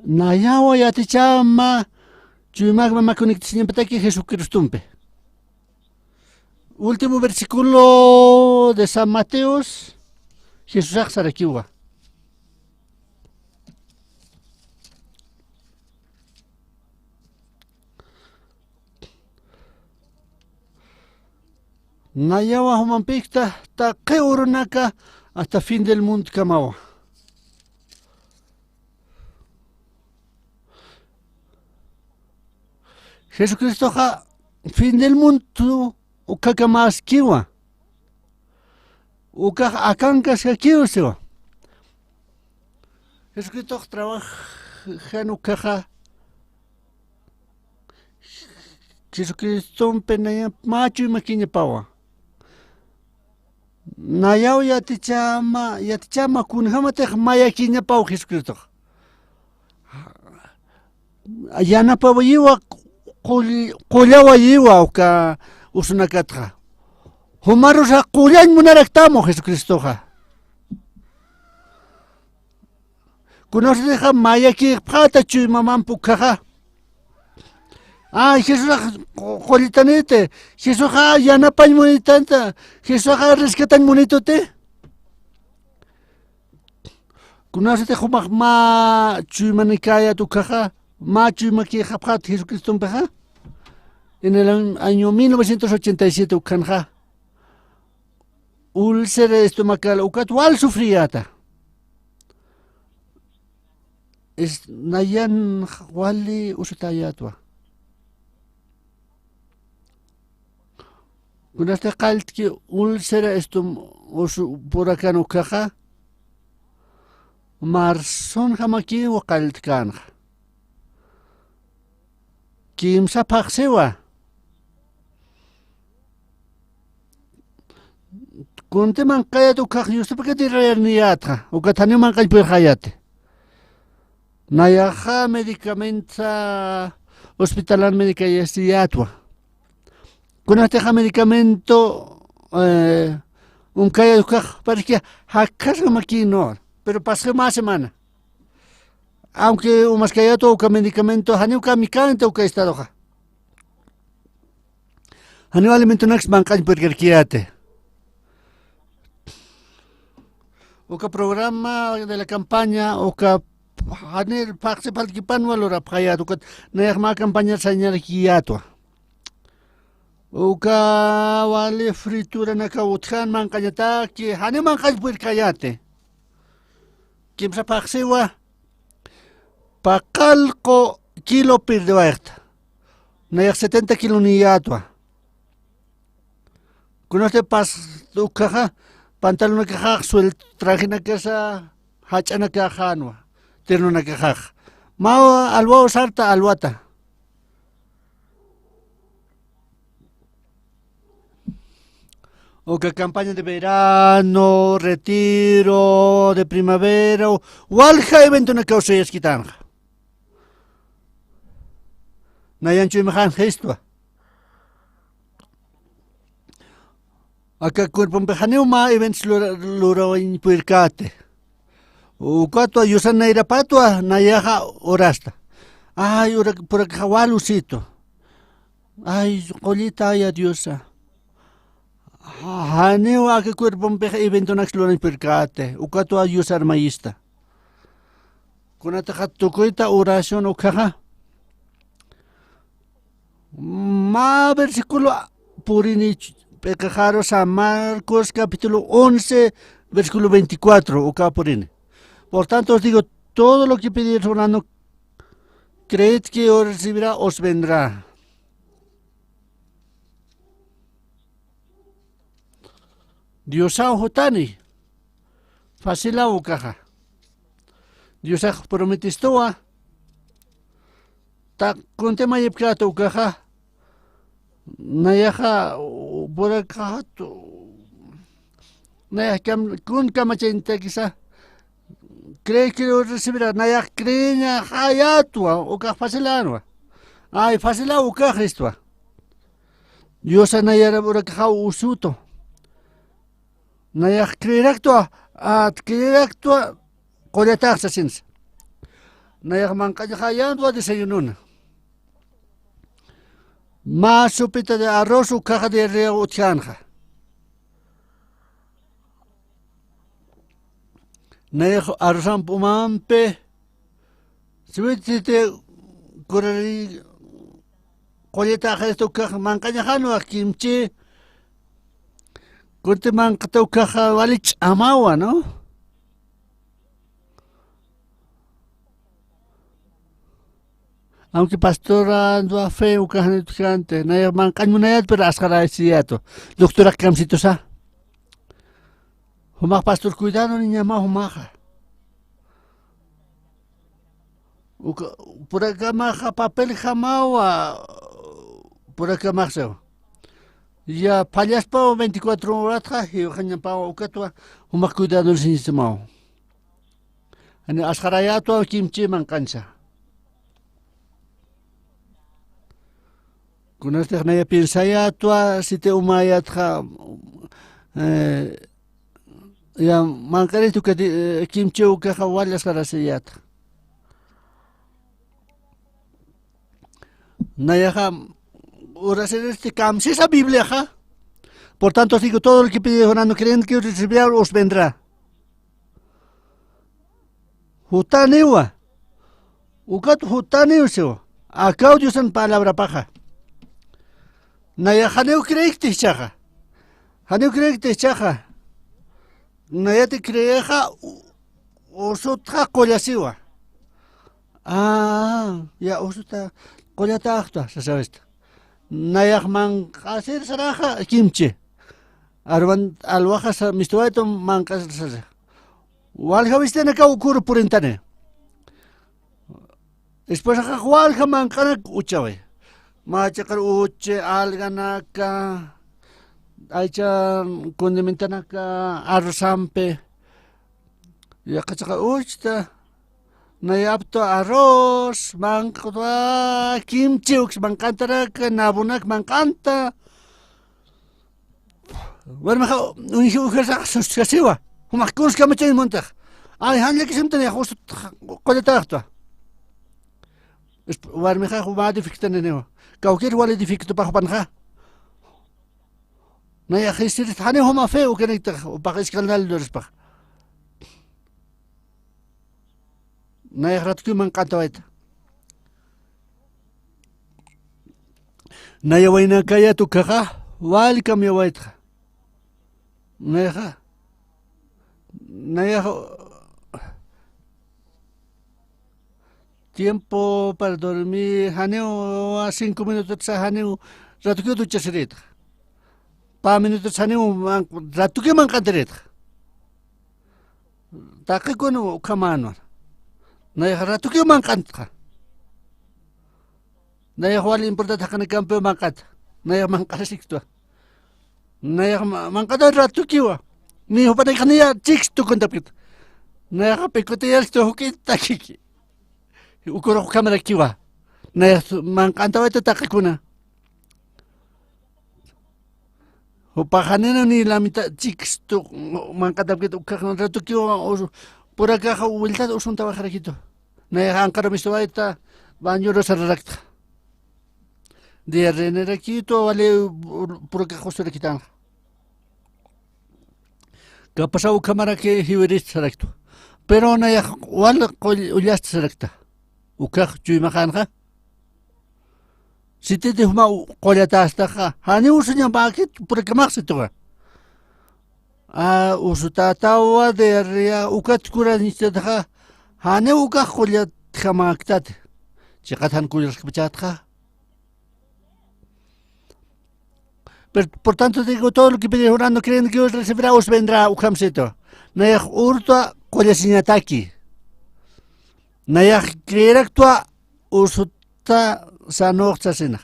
Nayawa ya te chama chuma mama conectas siempre que Jesucristo. Último versículo de San Mateos. Jesús Axarakiwa. Nayawa humampikta ta keurunaka hasta fin del mundo kamawa. Jesucristo ha fin del mundo ukakamas kiwa. Uka akankas kiwa sewa. Jesucristo trabaja en ukaja. Jesucristo penaya macho y maquiña pawa. Nayao yatichama kunhamate maya kiña pawa Jesucristo. Ayana pawa yiwa kullawa yiwa uka usunakatra. Humaros a kullañ munaraktamo Jesucristo ha. Kunos deja maya ki pata chuy mamam pukaja. Ay, Jesús jolitanete, Jesús ya no pañ monitanta, Jesús rescatan monito te. Kunasete humak ma chumanikaya tu caja, ma chumaki japhat Jesucristo peja. En el año 1987 ukanja. Úlcera estomacal ukatwal sufriata. Es nayan wali usutayatwa. Kunaste qalt ki úlcera por acá no caja. Marson jamaki o qalt kanja. Kimsa paxewa. Kunte man kayat ukaj yusta porque te reerniatra. Ukatani man kay perhayate. Nayaja medicamenta hospitalar médica yestiatwa. Con este medicamento, un calle de caja, parece que hackasma aquí no, pero pasé más semana. Aunque un mascayato o medicamento, haneu kamikante o que está doja. Haneu alimento nax bancan por kerkiate. Oka programa de la campaña, oka hanir participar kipan walora payat ukat nayakma campaña señal kiatwa. Oka wale fritura nakauthan man kanyata ki hani man kajpur kayate. Kimsa paksiwa pakalko kilo pirdewaerta. Nayak 70 kilo niyatwa. Kunoste pas ukaha pantalon nakahak suel traje nakasa hacha nakahanwa. Terno nakahak. Mawa alwa sarta alwata. O que campaña de verano, retiro, de primavera, walja evento na causa esquitanja. Nayanchu imajan gesto. Acá cuerpo empejaneo ma events lura in puercate. O cuatro ayusan na irapatua nayaja orasta. Ay, ora por acá walusito. Ay, colita ay adiosa. Haneo a que cuerpo empeja evento na lura in puercate. O cuatro ayusar maísta. Con ataja tocoita oración o caja. Ma versículo purinich. Pecajaros a Marcos capítulo 11, versículo 24, o caporine. Por tanto os digo, todo lo que pedís orando, creed que os recibirá, os vendrá. Dios ha hotani, facila o caja. Dios ha prometistoa, ta contema yepkato o caja. Nayaja por acá Nayakam kun kamachenta quizá cree que lo recibirá Nayak creña hayatua o ka facilanwa ay facila o ka Cristo Dios anayara por acá usuto Nayak creeractua at creeractua coletaxa sins Nayak mankaya hayantua desayununa más sopita de arroz o caja de reo tianja. Nejo arroz pumampe. Subite corri coleta esto caja mancaña jano a kimchi. Corte mancata caja valich amawa, ¿no? Aunque pastora ando a fe o cante, na man cañunayat pero ascara siato. Doctora Camcito sa. Humah pastor cuidado niña ma humaja. Por acá maja papel jamawa. Por acá maja. Ya payas pa 24 horas y kanya pa o katwa humah cuidado sin semao. Ani ascara yato kimchi man cancha. Con este naya piensa ya tua si te umaya tra ya mankare tu que kimchi u que hawalas para seyat naya ora ser este cam si esa Biblia ja por tanto digo todo lo que pide orando creen que recibirá os vendrá hutanewa ukat hutanewa acá usan palabra paja Naya haneu creíste chaja. Haneu creíste chaja. Naya te creeja osutra colasiwa. Ah, ya osutra colata acta, sabes. Naya man hacer saraja kimchi. Arban alwajas mistuaito man kasasa. Walja viste na ka ukur purintane. Después ha walja man kana uchawe. Machakar uche alganaka aicha condimentanaka arrosampe yakachaka uchta nayapto arroz mankwa kimchi ux mankantaraka nabunak mankanta warmaja unju ujersa suskasiwa humakun skamachay montag ay hanle kisimtani justo qoletaqta warmaja humadi fiktanene Cualquier wale dificto para panja. No ya gestir tane homa feo que necta o para escandal dos pa. Naya ratuki mankanta waita. Naya waina kaya tu kaha, wali kamya waita. Naya tiempo para dormir, haneo a 5 minutos haneo ratuki duchasirita. Pa minutos haneo ratuki mankantarita. Taki kono kamano. Naya ratuki mankanta. Naya wali importante hakana kampe mankata. Naya mankasiktua. Naya mankata ratukiwa. Ni hopana kania chicks tu kontapit. Naya pekote yalsto hukita kiki. Ukuro kamera kiwa. Naya mankanta waita takikuna. Hopahanena ni la mitad chicks tu mankata pit ukakana ratukiwa por acá vuelta usun tabajarajito. Naya ankara mistowaita baño sarrakta. De renerakito vale por acá justo le quitan. ¿Qué ha pasado cámara que hiberit sarakto? Pero no ya wala ulyast sarakta. Ukak chuymakanja. Si te dehuma qolyata astaja. Hani usunya bakit por acá maxitoga. Usuta tawa de ria ukat kura nistadaja. Hani ukak qolyat khamaktat. Chiqatan kulyas kbachatja. Por tanto, digo, todo lo que pide orando, creen que Dios recibirá, os vendrá ukamsito. Naya urtua kolesinataki. Naya creeractua usuta sanoxasina.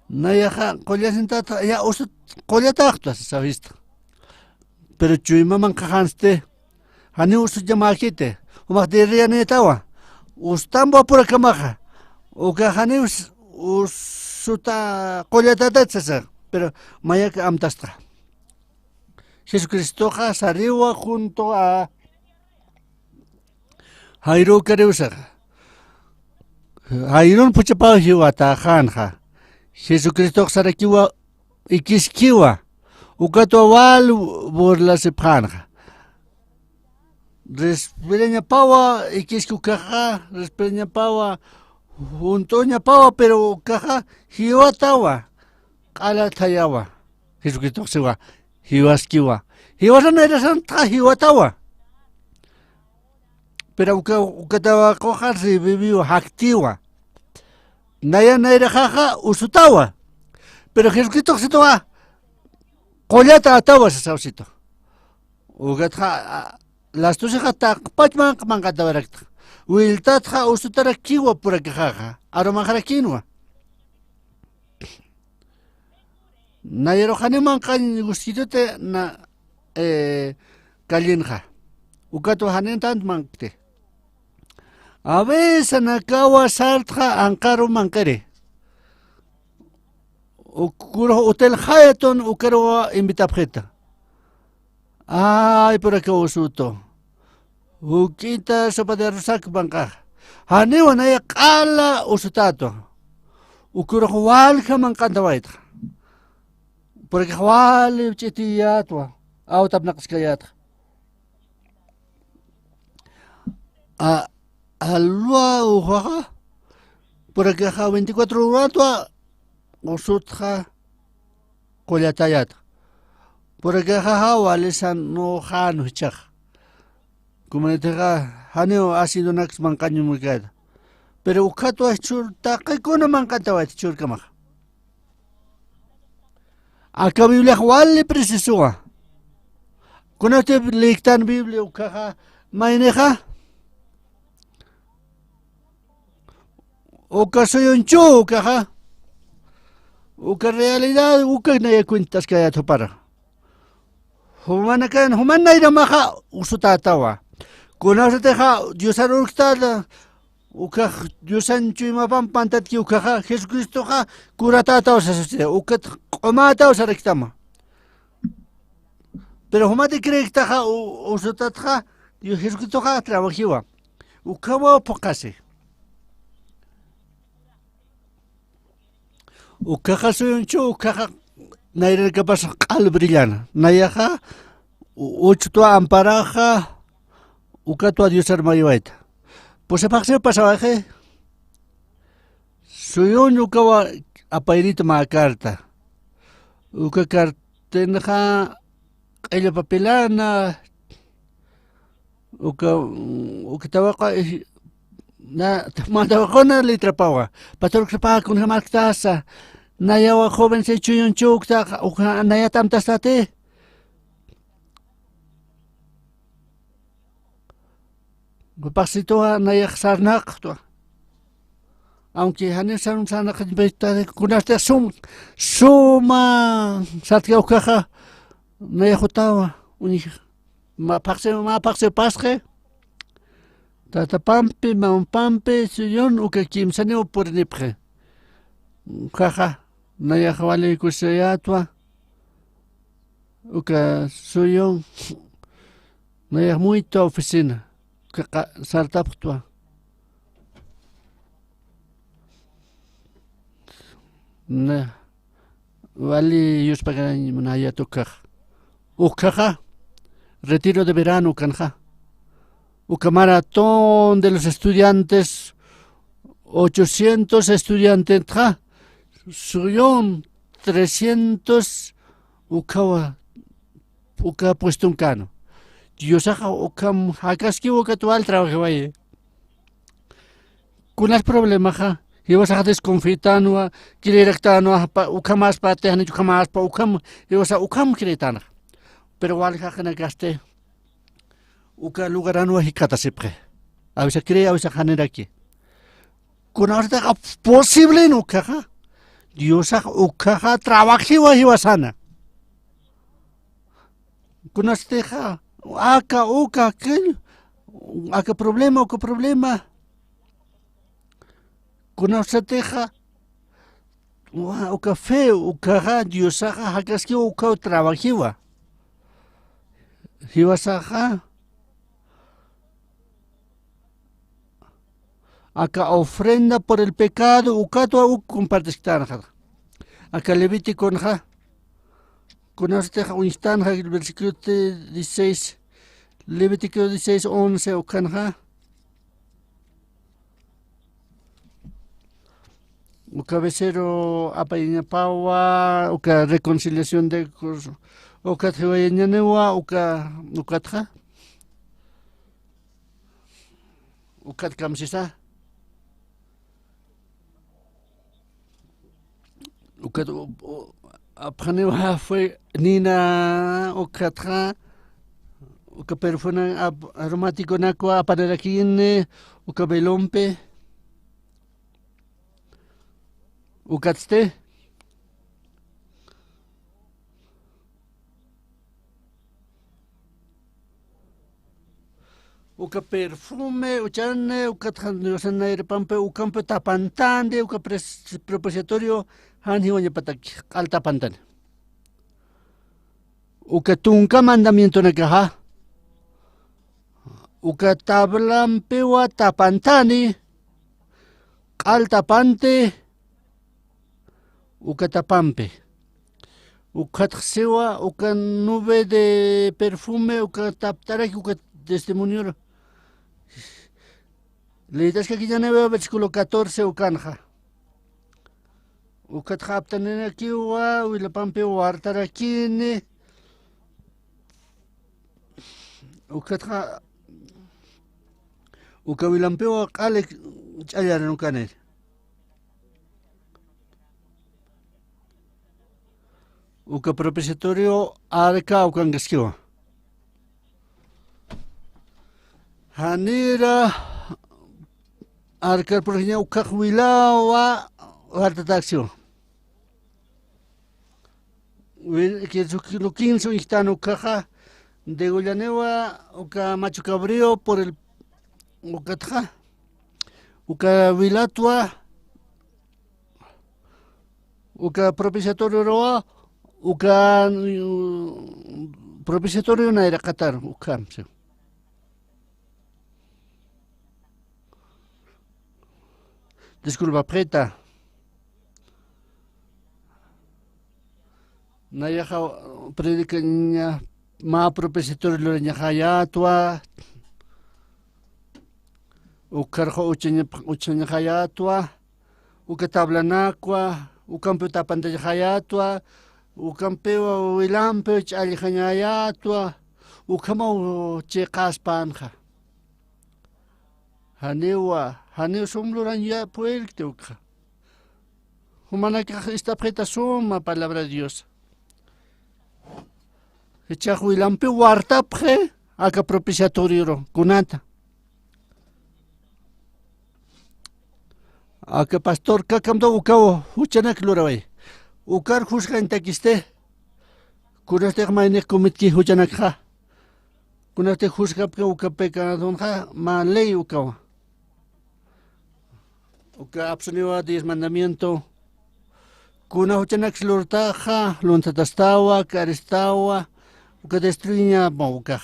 Naya kolesintata, ya usut koletactua, sabiste. Pero chuyma mancajanste, hani usut yamakite, umakdiria netawa, ustambo pura kamaja, ukahani usuta qolyatatatsa, pero mayak amtastra. Jesucristo salió junto a Jairo Kareusa. Jairo puchapao hiwata janja. Jesucristo sarakiwa ikiskiwa. Ukato wal burla sepjanja. Respereña pawa ikiskukaja, respereña pawa juntoña pawa, pero caja hiwatawa ala tayawa. Jesucristo sewa hiwaskiwa. Hiwasana era santa hiwatawa. Pero ukatawa coja se vivió activa. Naya era jaja usutawa. Pero Jesucristo se toa collata atawa se sausito. Ugatja las tus hata pachman mangatawarakta. Wiltatja usutara kiwa pura kajaja. Aromajara kinwa. Nayero haneman kan gustitote na kalinja. Ukato hanen tant mankte. A veces nakawa sartja ankaro mankare. Ukuro hotel Hayaton ukaro invitapjeta. Ay, por acá usuto. Ukita sopa de arroz banca. Hanewa naya kala usutato. Ukuro walja mankanta waita. Porque wali chitiyatwa. Autap nakaskayat. Alwa ujaja. Porque 24 horas usutja kolyatayat. Porque jaja wali san no janu chaj. Como le diga, haneo ha sido nax mancaño muy gada. Pero ukato es churta, que con mancata va churkama. Acá Biblia wali precisua. Con este lectan Biblia ukaja maineja. Uka soy un chu ukaja. Uka realidad uka na cuentas que hay a topar. Humana kan humana ira maja usutatawa. Kuna se deja Dios aruktada uka Dios anchima pampantat ki uka Jesucristo ha kuratata osase uka qomata osariktama. Pero humati creekta ha usutatja Dios Jesucristo ha trabajiwa. Uka wa pokase. Uka soy un chu uka naira capaz al brillana. Nayaja uchuto amparaja ukatua Dios armayoeta. Pues se pasaje. Suyon ukawa apairito ma carta. Uka cartenja ella papelana. Uka tabaca na mandawakona litrapawa. Pator krapa kun hamarktasa. Nayawa joven se chuyon chukta uka nayatam tastate. Pasitoa nayak sarnak to. Aunque hanen sarun sarnak de kunarte suma satka ukaja nayakutawa unik ma pakse pasje. Tata pampe mampampe suyon uka kimsane opurnipje. Jaja nayakawale kusayatwa uka suyon nayak muito oficina. Sartaptua. Ne vali yus pagañ manaya tukaj. Ukaja retiro de verano canja. Uka maratón de los estudiantes 800 estudiantes ja. Suyon 300 ukawa uka puesto un cano. Dios okam hakaski okatual trabajo vaya. Con los problemas ja. Ibas a desconfitanua, kirectanua, ukamas patehna, ukamas pa ukam, ibas a ukam kiretana. Pero wal jajana gaste. Uka lugaranua hikata sepre. A veces cree, a veces janera aquí. Con ahorita posible no caja. Dios ukaja trabajiwa ibasana. Con asteja. Aka, aquel, aka problema. Con teja, uka feo, uka Dios hakaski uka trabajiwa. Hiwasaja. Aka ofrenda por el pecado, uka tu compartistanja. Aka Levítico ja. Con teja un instante el versículo 16, Levítico 16, 11 o canja. O cabecero apainapawa, o ka reconciliación de o ka tewayanewa, o ka tja. O ka kamsisa. O ka Apjanewa fue Nina Okatra, Oka perfuna aromático nakwa apararakin, Oka belompe, Okatste, Oka perfume, Ochane, Okatjaniosan pampe, Ocampo tapantande, Oka propositorio. Han hiwanya patak alta pantan. Uka tunka mandamiento na kaha. Uka tablampewa tapantani. Alta pante. Uka tapampe. Uka tsewa, uka nube de perfume, uka taptaraki, uka testimonio. Leitas que aquí ya no veo versículo 14 ukanja. Ukat haptanen aquí wa wilapampe wartar aquí ne ukawilampe wa kale chayaran ukane uka propositorio arka ukangaskiwa hanira arka prohinya ukakwilawa wartataxio que lo 15 instano caja de Goyanewa uka macho cabrío por el ukatja uka vilatua uka propiciatorio roa uka propiciatorio na era Qatar uka disculpa preta nayaja predicaña ma propositorio lo ñajayatua ukarjo uchanya hayatwa, ukatablanakwa, ukampe tapantalla hayatwa, ukampewa wilampe ch'allihañayatwa, ukama cheqaspanja. Haniw sumluran ya puerkte uka. Humanaka istapjeta suma palabra de Dios. Echaq wilampe wartapje aka propiciatorio kunata. Aka pastor kakamdo ukawo huchanak luraway. Ukar hushkan takiste. Kunastek maynek komitki huchanakha. Kunastek hushkapka ukapeka donja ma ley ukawa. Uka absoniwa 10 mandamiento. Kuna huchanak slurtaja, luntatastawa, karistawa, uka destruiña bauka.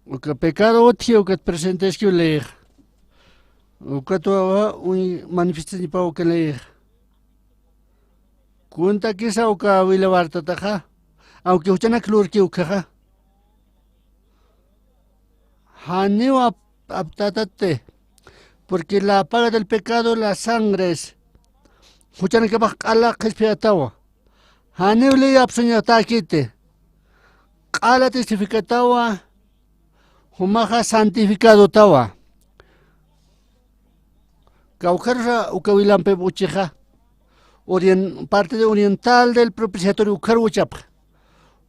Uka pecado otio uka presentes que leer. Uka toa un manifestación pa uka leer. Kunta kisa uka wilawartataja, aunque huchanak lurki ukaja. Haniwa aptatate. Porque la paga del pecado la sangre es. Huchanak ala qispiatawa. Haniwli apsuñatakite. Ala testificatawa. Humaja santificado tawa. Caucarra ukawilampe buchija. Parte de oriental del propiciatorio ukaruchap.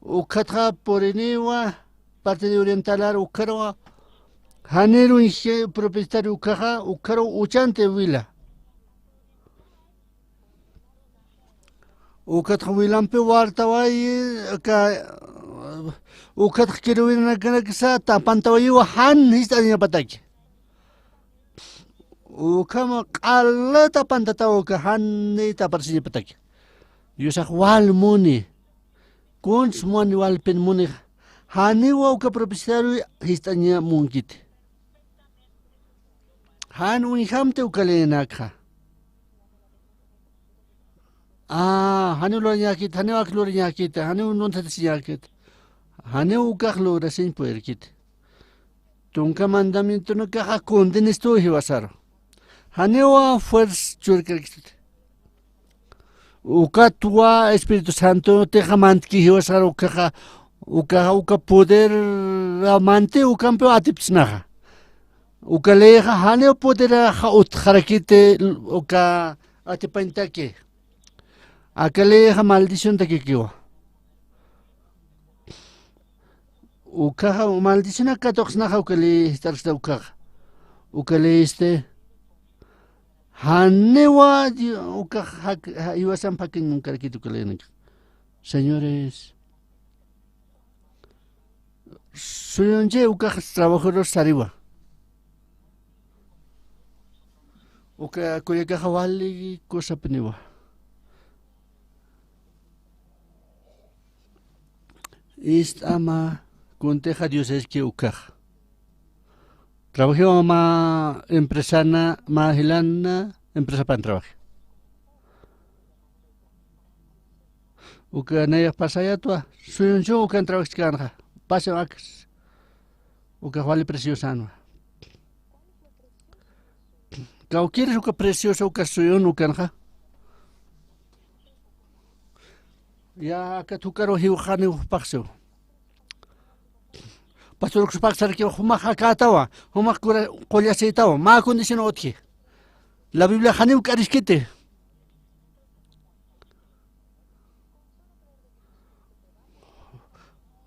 Ukatra poreniwa. Parte de oriental ukarwa. Haneru inge propietario ukaja ukaro uchante wila. Ukatra wilampe wartawai ka ukatra kiruina kanaksa tapantawai wa han histanya pataki. Ukama qalla tapantatawa ka han ni taparsinya pataki. Yusak wal muni. Kunts muni wal pen muni. Haniwa uka propietario histanya mungkit. Han unihamte ukalenakha. Hanu lo nyakit, hanu aklur nyakit, hanu nontatis nyakit. Hanu ukaklura sin puerkit. Tunka mandamiento no kaha condenes tu hiwasaro. Hanu fuerz churkakit. Ukatua Espíritu Santo te jamantki hiwasaro uka poder amante ukampe atipsnaha. Ukaleja haneo podera harakite uka atipantake. Akaleja maldición takikiwa. Ukaja maldición akatoxnaja ukale estarsta ukaja. Ukale hanewa ukaja iwasan pakin unkarakit ukale. Señores, suyonje ukaja trabajadores sariwa. Uka kuyaka hawali cosa peniwa. Ama conteja Dios es que ukaj. Trabajé ma empresana ma hilana empresa pan trabajo. Uka naya pasaya tua suyunjo uka trabajo kanja. Pasa ax. Uka hawali preciosano. Kau quieres uka precioso uka suyun ukanja. Ya katukaro hiukhani upakso. Pastor kupaksar que humaja katawa, humak kolyasitawa, ma condición otki. La Biblia hani ukariskite.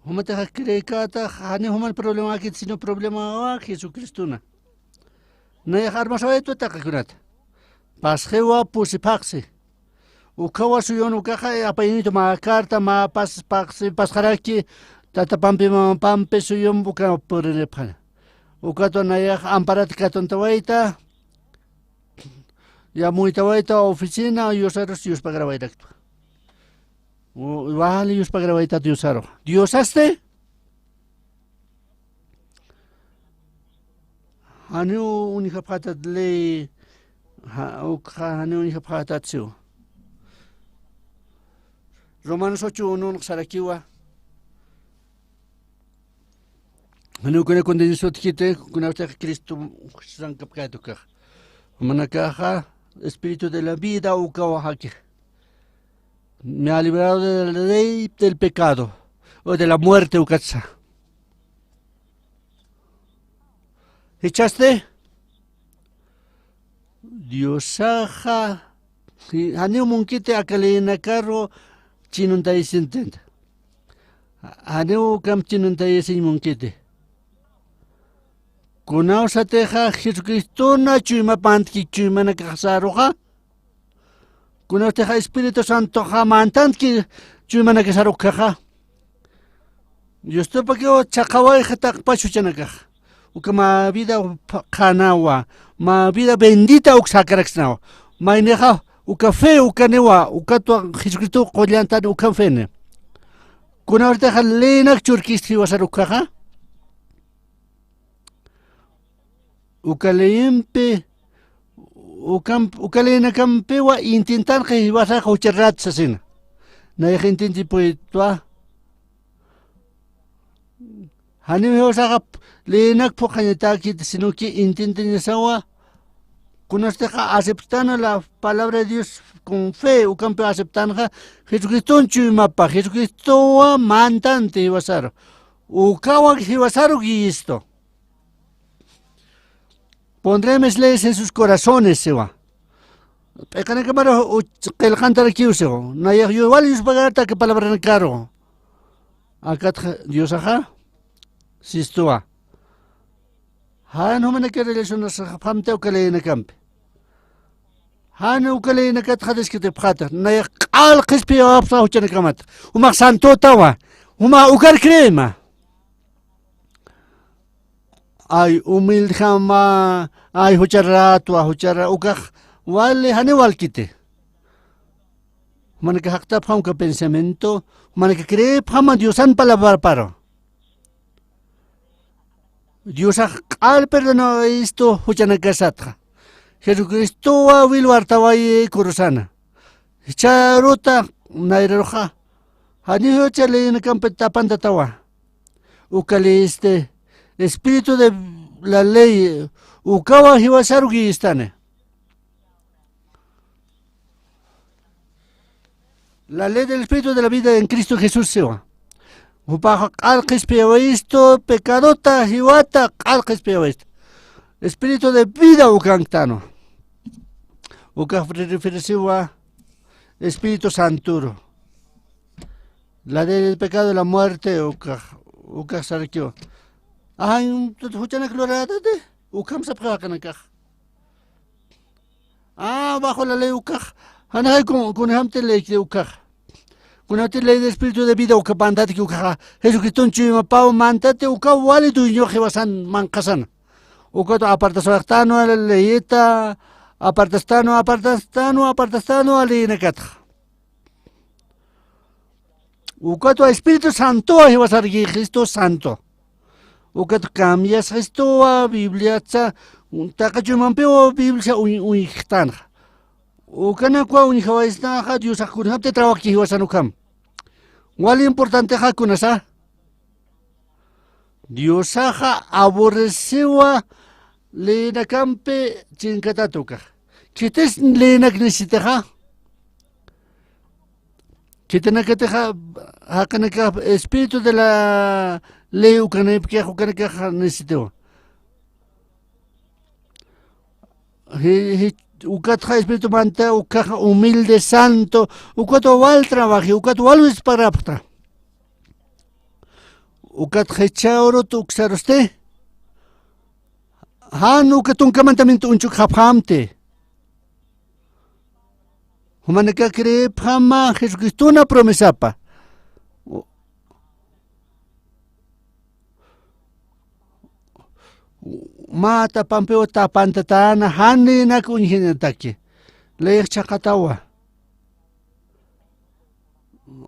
Humata hakrekata hani human problema akit sino problema a Jesucristo na. Na ya harma sawetu takakunat. Pasjewa pusipakse. Ukawa suyon ukaja apayinito ma carta ma pasjaraki tatapampi pampe suyon buka porepana. Ukato naya amparat katontawaita ya muitawaita oficina yosaros yus pagrawaita. Vale yus pagrawaita diosaro. Diosaste? Anu unikapata le anu unikapata tsu. Romanos 8:1 sarakiwa. Ano kuna condenso tikite kuna Cristo san kapkato ka. Manakaja espíritu de la vida ukawahaki. Me ha librado de la ley del pecado o de la muerte ukatsa. ¿Echaste? Diosaja haneu munkite akalena carro chinuntai sintenta. Haneu kam chinuntai sin munkite. Kunausa teja Jesucristo na chuma pantki chuma na kasaroja. Kunausa teja Espíritu Santo ja mantantki chuma na kasaroja. Dios to pakeo chakawai jatak pachuchanaka. Uka ma vida kanawa, ma vida bendita uksakaraksnao. Ma ineja uka fe uka newa, uka to Jesucristo kollanta uka fene. Kunausa teja lenak churkisti wasarukaja. Ukalempe ukalena kampewa intentar que vas a hucharrat sasina. Na intenti poitwa. Hani me vas a lenak pokanetaki sino que intenten sawa. Kunasteja aceptando la palabra de Dios con fe, ukampe aceptanja Jesucristo chumapa, Jesucristo mantante ibasaro. Ukawa ibasaro gisto. Pondremos leyes en sus corazones, se va. Pekane kamara el cantar aquí useo. Na yo igual yus bagata que palabra en caro. Akat Dios ajá. Sistua. Han no me quiere relacionar sa famte o kale na camp. Han o kale na kat khades que te prata. Na yo al qispi apsa o chana kamat. Uma santo tawa. Uma ukar crema. Ay humilde jama ay huchara ukaj wale hane walkite manaka hakta pham ka pensamiento manaka cree phama diosan palabra paro Dios al perdono esto huchana kasatra Jesucristo wa wil wartawai kurusana charota nairoja hani hochale en campeta pandatawa ukaliste Espíritu de la ley, ukawa hiwasarugi istane. La ley del Espíritu de la vida en Cristo Jesús se va. Upaja alquispeo esto, pecadota, hiwata, alquispeo esto. Espíritu de vida ukantano. Uka refiere a Espíritu Santo. La ley del pecado de la muerte, uka sarkio. Ay, huchana clorada de ukam sapkakanaka. Bajo la ley ukaj. Hanay con hamte ley de ukaj. Con hamte ley de espíritu de vida ukapandate que ukaj. Jesucristo chima pau mantate ukawali tu yo jebasan mankasan. Ukato apartasartano a la leyeta, apartastano alinekat. Ukato Espíritu Santo a jebasargi Cristo Santo. Ukat cambias esto a Biblia tsa takachumampeo Biblia uixtan. Ukana kwa unihawaisna ha Dios akunhapte trabaki hiwasanukam. Wali importante ha kunasa. Dios ha aborrecewa le nakampe chinkatatuka. Kites le naknesitaha. Kitenakateha hakanaka espíritu de la ley ukanepkia ukaneka necesiteo. Ukatja espíritu manta ukaja humilde santo ukato wal trabaje ukato wal isparapta. Ukatja chauro tuksaroste. Han ukatun kamantamiento unchuk haphamte. Humaneka cree pama Jesucristo una promesa pa. Mata pampeo tapantatana hani na kunhinataki. Leich chakatawa.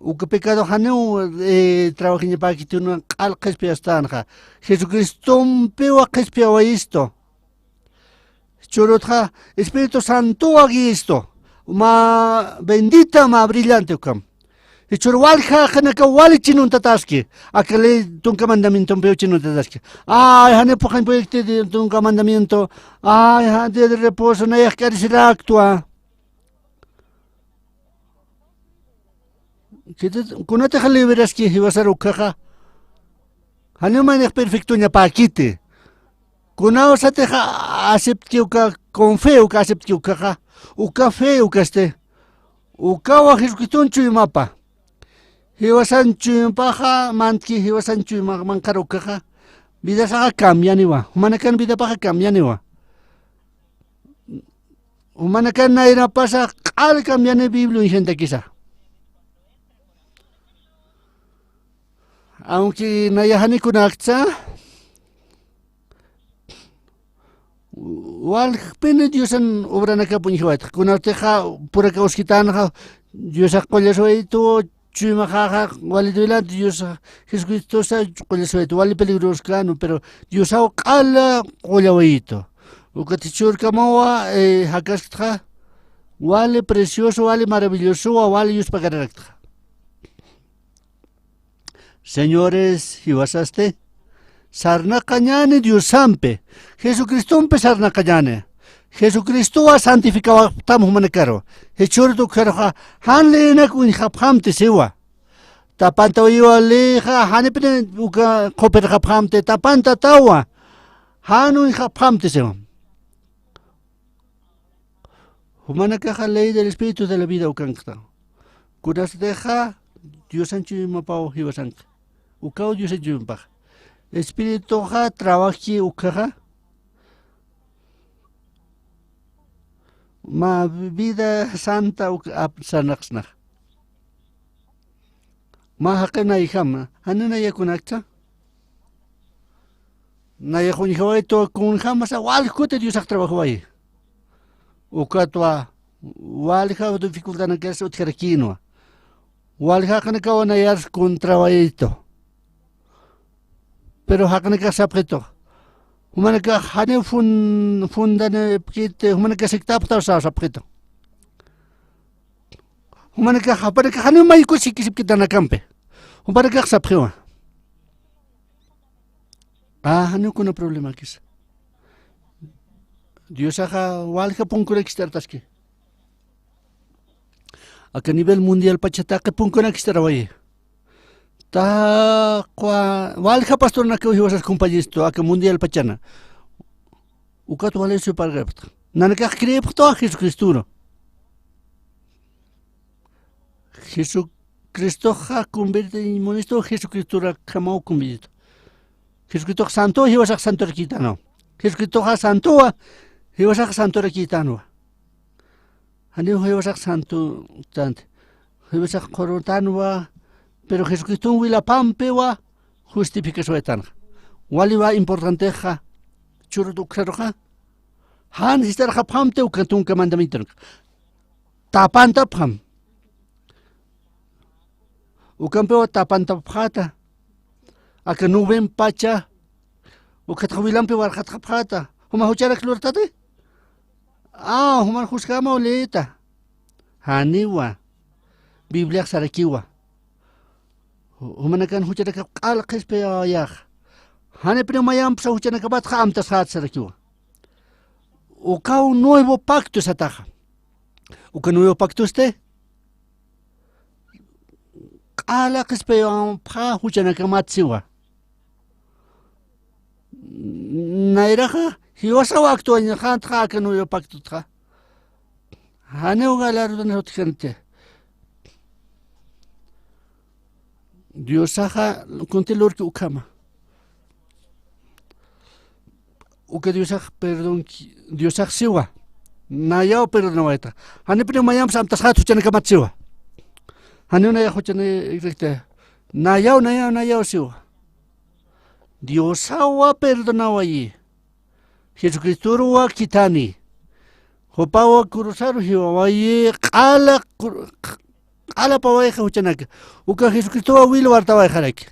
Uka pecado haneu trabajinha pa que tu no al kespiastanja. Jesucristo peo kespiawa isto. Chorotja Espíritu Santo agi isto. Ma bendita ma brillante ukam. Echur walja hanaka wali chinun tataski. Akale tunka mandamiento peo chinun tataski. Ay, hane pojan proyecte de tunka mandamiento. Ay, hane de reposo na yakkarisira actua. Kunate hale veraski hiwasar ukaja. Hane manek perfecto nya pakite. Kunao sate acepti uka con fe uka acepti ukaja. Uka fe ukaste. Ukawa Jesucristo chuyumapa. Hiwasan chuyumpaja mantki hiwasan chuyumaka mankarukaja. Vida saga cambianiwa. Humanakan vida paja cambianiwa. Humanakan naira pasa al cambiane Biblia gente quizá. Aunque nayahani kunakta wal pene Diosan obra na kapunjwat. Kunateja pura kauskitana Diosa kollesoito chuyumajaja wali duela Dios Jesucristo sa kollesoito wali peligroso clano pero Diosa qala kollawito. Ukatichur kamawa hakasktra wali precioso wali maravilloso wali Dios pagaraktra. Señores, hiwasaste sarna cañane Dios sampe. Jesucristo umpe sarna cañane. Jesucristo ha santificado tam humanecaro. Hechur tu kerja hanle na kun khaphamte sewa. Tapanta iwa leha hanepene uka koper khaphamte tapanta tawa. Hanu khaphamte sewa. Humaneka ley del espíritu de la vida ukankta. Kuras deja Dios anchu mapao hiwasank. Ukao Dios anchu mpa. Espíritu ha trabaji ukaja. Ma vida santa sanaksna. Ma hakana iham. Hanana yakunakta. Na yakunihawa to kun hamasa wal kote Dios ak trabajo ahí. Ukatwa wal ha dificultad na kesa utkarakino. Wal hakana kawana yar kun trabajito. Pero hakana ka sapreto. Humanaka hane fundane kite humanaka sektapta sa sapreto. Humanaka haparaka hane mai ko sikisip kita na kampe. Humanaka saprewa. Hane ko na problema kis. Dios ha walka punkura kistartaski. A nivel mundial pachataka punkura kistarwaye. Ta kwa walja pastor na que ibas a compañesto a que mundial pachana. Ukat wale su pargapt. Nanaka crepto a Jesucristo. Jesucristo ha convierte en monesto Jesucristo kamau convido. Jesucristo santo ibas a santo quitano. Jesucristo ha santo ibas a santo quitano. Ani ibas a santo tant. Ibas a corotano. Pero Jesucristo huila pampewa justifica su etana. Waliwa importanteja churdu kreroja. Han sisterja pamte ukantun mandamiento. Tapanta pam. Ukampewa tapanta pata. Aka nuben pacha. Ukatwilampe warhat pata. Huma huchara klurtate? Human juzgama oleta. Haniwa. Biblia sarakiwa. Humanakan huchana ka qal qispe yah. Hane pero mayam sa huchana ka bat kham tas hat sarakiwa. Ukau nuevo pacto sataja. Uka nuevo pacto este. Qala qispe pa huchana ka matsiwa. Nairaha hiwasa waktu anya khan tha ka nuevo pacto tha. Hane ugalar dan hotkante. Dios saja contelor que ukama. Uka Dios saj perdón Dios saj siwa. Nayao perdón waita. Hane pero mayam sam tashat chana kamat siwa. Hane na ya chana exacte. Nayao siwa. Dios sawa perdonaba allí. Jesucristo wa kitani. Hopawa kurusaru hiwa allí ala pawaja huchanak. Uka Jesucristo wilo wartawa jarek.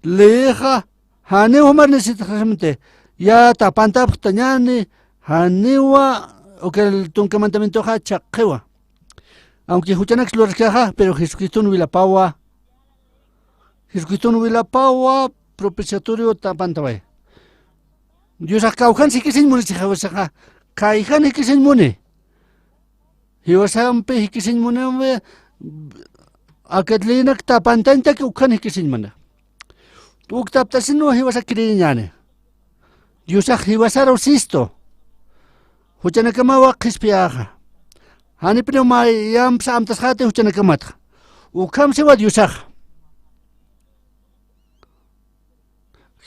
Leja hane homar necesitamente. Ya tapanta ptañane hanewa uka el tunkamantamiento ha chaqewa. Aunque huchanak lo rescaja, pero Jesucristo no wila pawa Jesucristo no vila pawa propiciatorio tapantaway. Dios akaukan si kisin muni si hawasaka. Kaihan hikisin muni. Hiwasampe hikisin muni akadlinak tapantanta ki ukan hikisin mana. Uktaptasin no hiwasa kirinyane. Dios hiwasaro sisto. Hujanakamawa kispiaha. Hani pino mai yam samtas hate hujanakamat. Ukam sewa Diosah.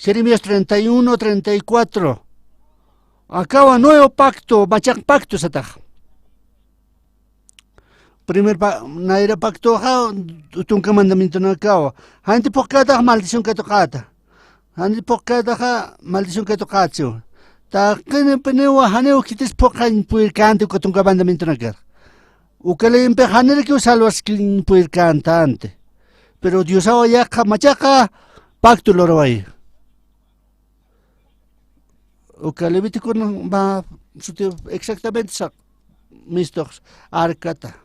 Jeremías 31, 34. Acaba nuevo pacto, machak pacto sataj. Primer naira pacto ha tunka mandamiento na acaba. Hanti pokata maldición que tocata. Hanti pokata ha maldición que tocatio. Ta kene penewa haneo kitis pokan puir canto que tunka mandamiento na ker. Ukale empe hanere que salvas kin puir cantante. Pero Dios ya machaka pacto lorwai. O que Levítico no va exactamente sa mistos arcata.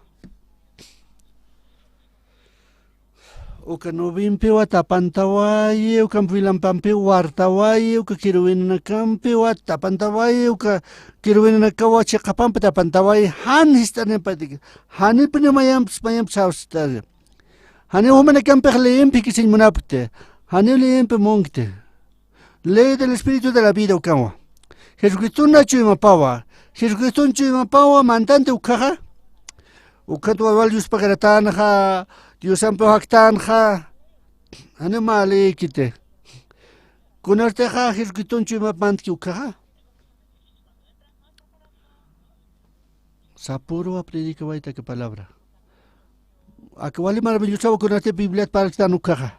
O que no vimpio tapantawai, o que vilan pampio wartawai, o que quiero venir na campio tapantawai, o que quiero venir na kawache kapampa tapantawai, han histane patik. Han pene mayam saustar. Han homene camper leempi que sin munapte. Han leempe monkte. Ley del espíritu de la vida o camo. Jesucristo na chuma pawa. Jesucristo chuma pawa mandante ukaha. Ukatu wal Dios pagaratan ha. Dios ampo haktan ha. Ane male kite. Kunarte ha Jesucristo chuma mandki ukaha. Sapuro a predica waita que palabra. Akwali maravilloso kunarte Biblia para estar ukaha.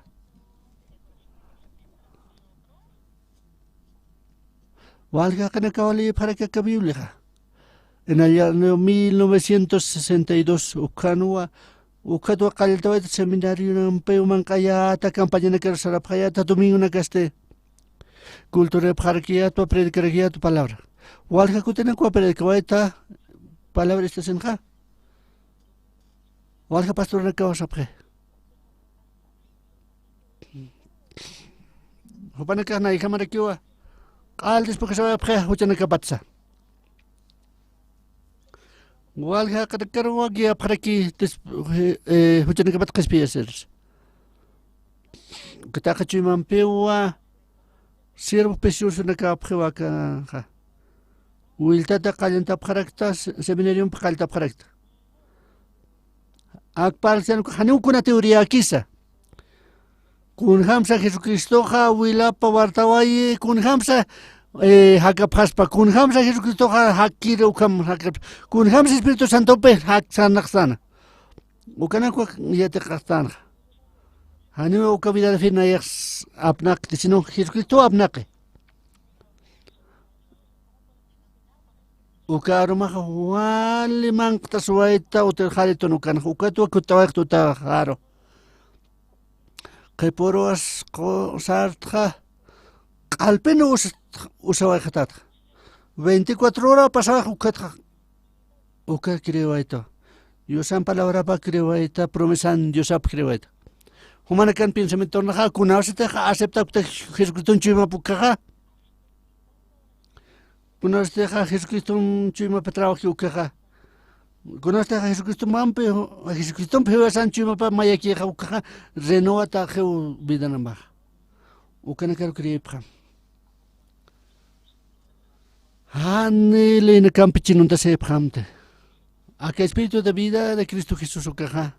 Valga que nakawali para que la Biblia. En el año 1962, Ukanua, Ukatu Kaltaway del Seminario Nampeu Mancayata, campaña de Carasarapayata, domingo na caste. Cultura Parquia, tu predicaría tu palabra. Valga que tenga que predicar palabra esta senja. Valga pastor na kawasapre. Hopana ka na ikamara kiwa. Al después se va a pregar, hujan que batsa. Walga que cargo guía para aquí, hujan que bat crespiesers. Que ta cachimam pewa, sirvo precioso na ka prewa ka. Wilta ta calenta practas, seminario calenta practa. Akpal sen hanu kuna teoría kisa. Kun hamsa Jesucristo ha wila pawartawai kun hamsa hakapaspa kun hamsa Jesucristo ha hakiro kam hakap kun hamsa Espíritu Santo pe hak sanaksana ukana ko yete qastan hani o kabida fina yax apnak sino Jesucristo apnak ukaruma wali man taswaita utel khalito nukan ukatu kutawaktu ta haro que poros sartra alpeno usawajatat 24 horas pasaba ukatra uka creo esto yo san palabra pa creo esta promesan Dios ap creo esta humana kan pensamiento na kuna se te acepta que Jesucristo chima pukaja kuna se te Jesucristo chima patrabajo ukaja Conoce a Jesucristo mampe, a Jesucristo peo sancho mapa maya que jauka renova ta heu vida namba. O que não quero criar para. Hanele na campechino da se pramte. A que espíritu de vida de Cristo Jesús o caja.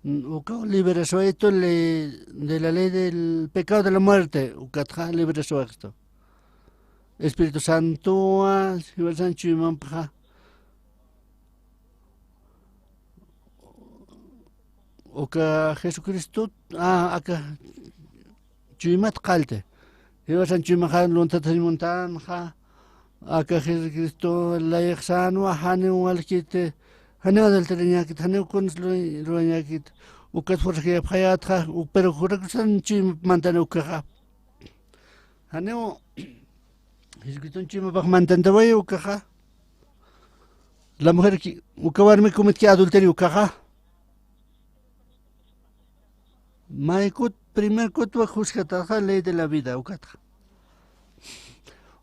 O que liberación esto de la ley del pecado de la muerte, o que trae liberación esto. Espíritu Santo, Señor Sancho y Mampa. O que Jesucristo, acá, Chuimat Calte. Señor Sancho y Mampa, Lontatas y Montan, acá Jesucristo, la Yaxano, Hane, Walkite, Hane del Tereñakit, Hane con Roñakit, o que fuera que Payatra, pero Jura Sancho y Mantane Ucaja. Hane. Jesucristo chima bak mantantaway ukaja. La mujer que ukawarme cometió adulterio ukaja. Maikut, primer kutwa juzgataja ley de la vida, ukata.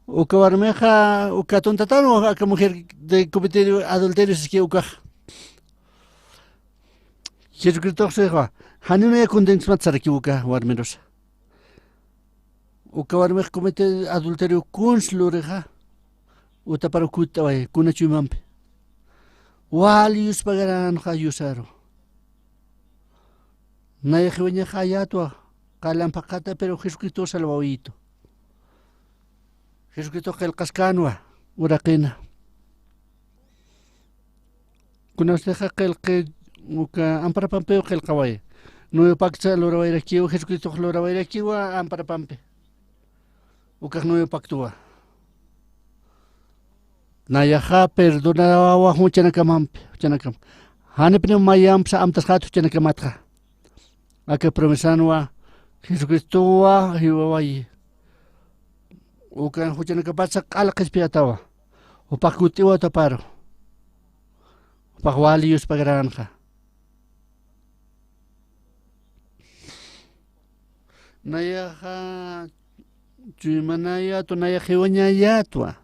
Uka warmeja, uka tontatano, aka mujer de cometer adulterio es que uka. Jesucristo seja, hanina ya kundens matsaraki uka warmeros. Uka warmeja comete adulterio kunslureja. Uta para kuta way, kuna chumampe. Wali yus pagaran ha yusaro. Naya jeweña hayatwa, kalampakata pero Jesucristo salvawito. Jesucristo el cascanua, uraqina. Kuna usted el que uka ampara pampeo el kawai. No pacta lorawaira kiwa Jesucristo lorawaira kiwa ampara pampe. Uka no pactua. Nayaha perdona wa huchanacamampe, chanacam. Hanepne mayam sa amtas hatu chanacamatra. Aka promesanwa Jesucristo wa hiwawai. Ukan huchanacapatsa alaqespiatawa. Upakutiwa taparo. Upakwalius pagranja. Nayaha chuimanaya to nayahiwaña yatwa.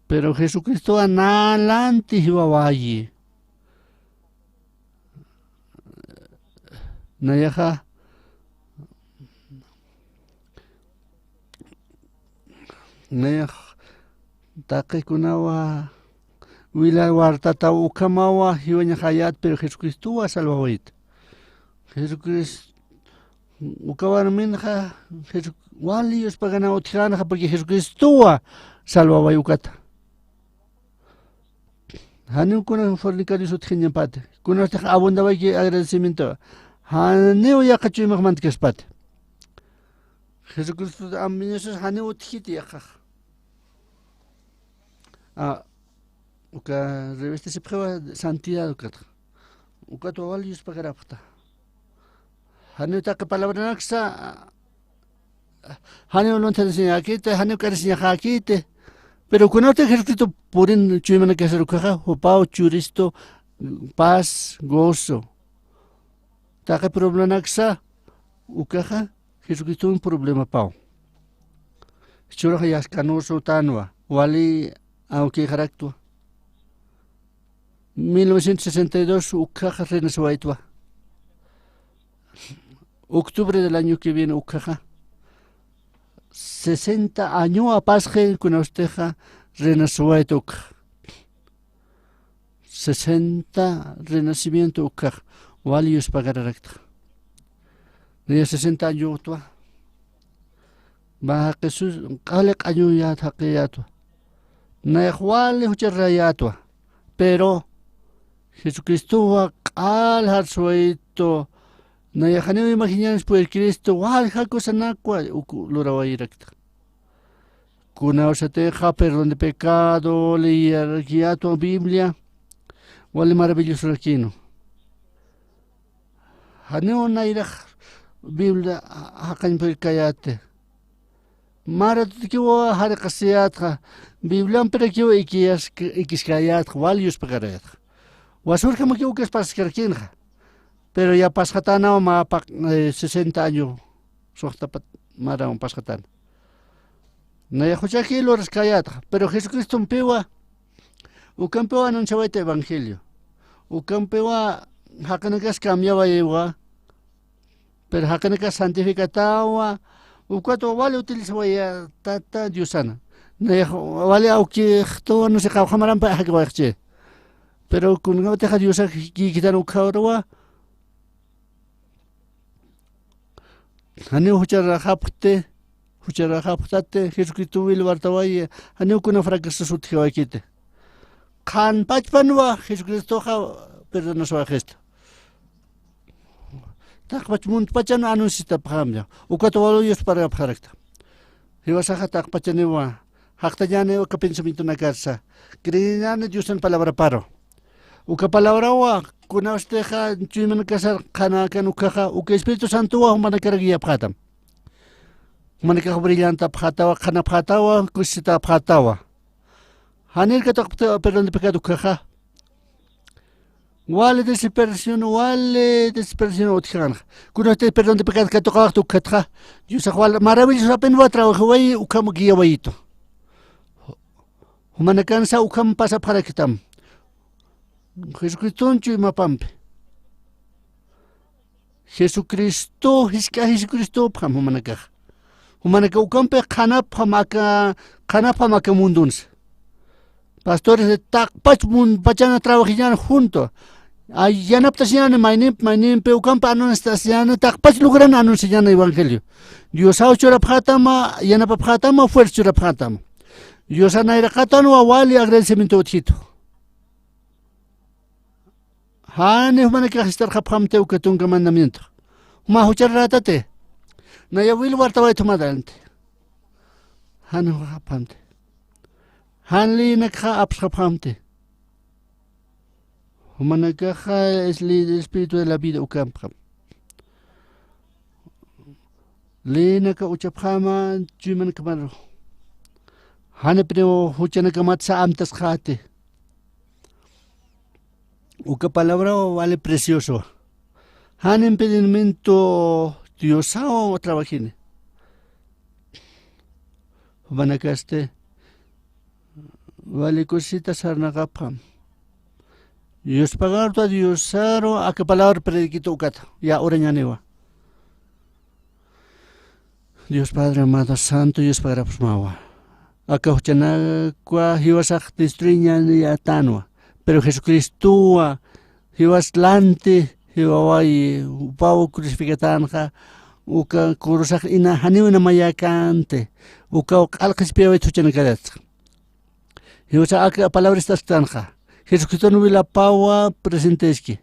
Pero Jesucristo analanti hiwawayi. Nayaha nayah taqi kunawa wila wartata ukamawa hiwaña hayat pero Jesucristo wa salvawit. Jesucristo ukawarminja walios pagana utjanja porque Jesucristo wa salvaway ukata. Haneu kuna fornicarios utjiñapate. Kuna usted abundaba que agradecimiento. Haneu ya cachuimag mantkespate. Jesucristo ambiniosos haneu utjiti yakaj. Uka reveste se prueba santidad ukata. Ukata valios pagarapta. Haneu taca palabra naxa. Haneu lonta enseña aquite, haneu careseña aquite. Pero cuando te Jesucristo purin chuimana que hacer caja, opao churisto, paz, gozo. Taca problema naxa, ucaja, Jesucristo un problema pao. Churaja yascanoso tanwa, wali aunque jaractua. 1962 ucaja renacewaitwa. Octubre del año que viene ucaja. 60 años a pasje con usteja renacewaito uca. 60 renacimiento uca. Walius pagarakta. De 60 años tua. Baja Jesús, kalek año ya taqueatua. Nahuale hucherrayatua. Pero Jesucristo al harsueito. Nayahaneo imaginamos por Cristo, wal jaco sanacua, lorawairecta. Kuna osateja perdón de pecado, leer guía tu Biblia, wale maravilloso raquino. Haneo nairaj Biblia hakan por cayate. Mara tukiwa harakasiatra, Biblia pero kiwa ikiskayat, walius pagaret. Wasurka makiukas paskarkinja. Pero ya pasjatana o ma 60 años sohtapat mara un pasjatana. Na ya huchaki lo rescayata, pero Jesucristo umpewa ukampewa anunciaba este evangelio. Ukampewa hakanakas cambiaba yewa, pero hakanakas santificatawa, ukato vale utilizaba ya tata diosana. Na ya vale auki to no se khamaran pa hakwache. Pero kun no te diosa ki kitan ukawra Haneu huchara hapte, Jesucristo will bartawai, haneu kuna fracaso suthiwakite. Khan pachpanwa, Jesucristo ha perdona su gesto. Tak pachmunt pachan anuncisita phamya. Ukatwalo yus para pharakta. Hiwasaha tak pachanewa, haktayane o pensamiento na garza. Criñane diusan palabra paro. Uka palabra wa kuna usteja chuiman kasar kana kanukaja uka Espíritu Santo wa manakaragia phatam. Manakah brillanta phatawa kana phatawa kusita phatawa. Hanir katak perdón de pecado kaja. Wale desesperación otijanja. Kuno este perdón de pecado que toca tu catja. Yo sa wala maravilloso apenas va a trabajar hoy ukam guía wayito. Humana cansa ukam pasa para que tam. Jesucristo y mapampe. Jesucristo pam humana caja. Humana ka ukampe kanapa maka munduns. Pastores de takpach mun pachana trabajan junto. Ay yanaptasiana mainim peukampa anunciana takpach logran anunciana evangelio. Dios ha hecho raphatama yanapaphatama fuerza raphatama. Dios anaira katano awali agradecimiento otito. Hane humana que estar japamte ukatunga mandamiento. Huma huchar ratate. Na ya will warta vai tomadante. Hane japamte. Hanli nakha abschapamte. Humanakaja es el espíritu de la vida ukampam. Lenaka uchapama juman kamaro. Hane primo huchanakamatsa amtas jate. Uka palabra vale precioso. Hane impedimento diosao trabajine. Humanakaste vale cositas arnagapam. Dios pagar tu a Dios aro a que palabra prediquito ukata. Ya ora ñanewa. Dios Padre amado santo, Dios Padre mawa. Acá huchanagua hiwasak destruiña ni atanwa. Pero Jesucristo hiwas lante hiwawai upau crucificatanja uka kurusak ina haniwina mayakante uka alcaspiawe huchanagadat. Hiwasa acá palabra estas tanja. Jesucristo no la paua presente es que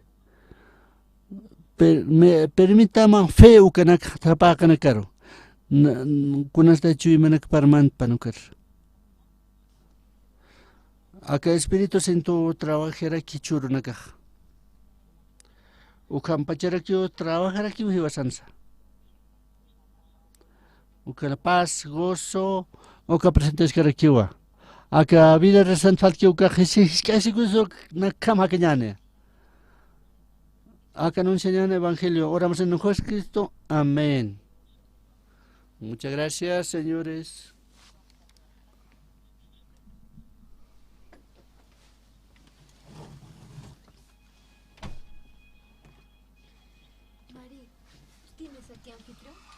permítame fe ukanak tapakana caro kunas da chui manak parman panukar acá Espíritu Santo trabajara aquí churu nakaj ukam pachara kyo trabajara aquí hiwasansa uka la paz gozo uka presente es que requiwa acá vida rezan falta uka Jesús casi gusto nakama keñane. Acá anuncian el Evangelio. Oramos en el nombre de Cristo. Amén. Muchas gracias, señores. Mari, ¿tienes aquí anfitrión?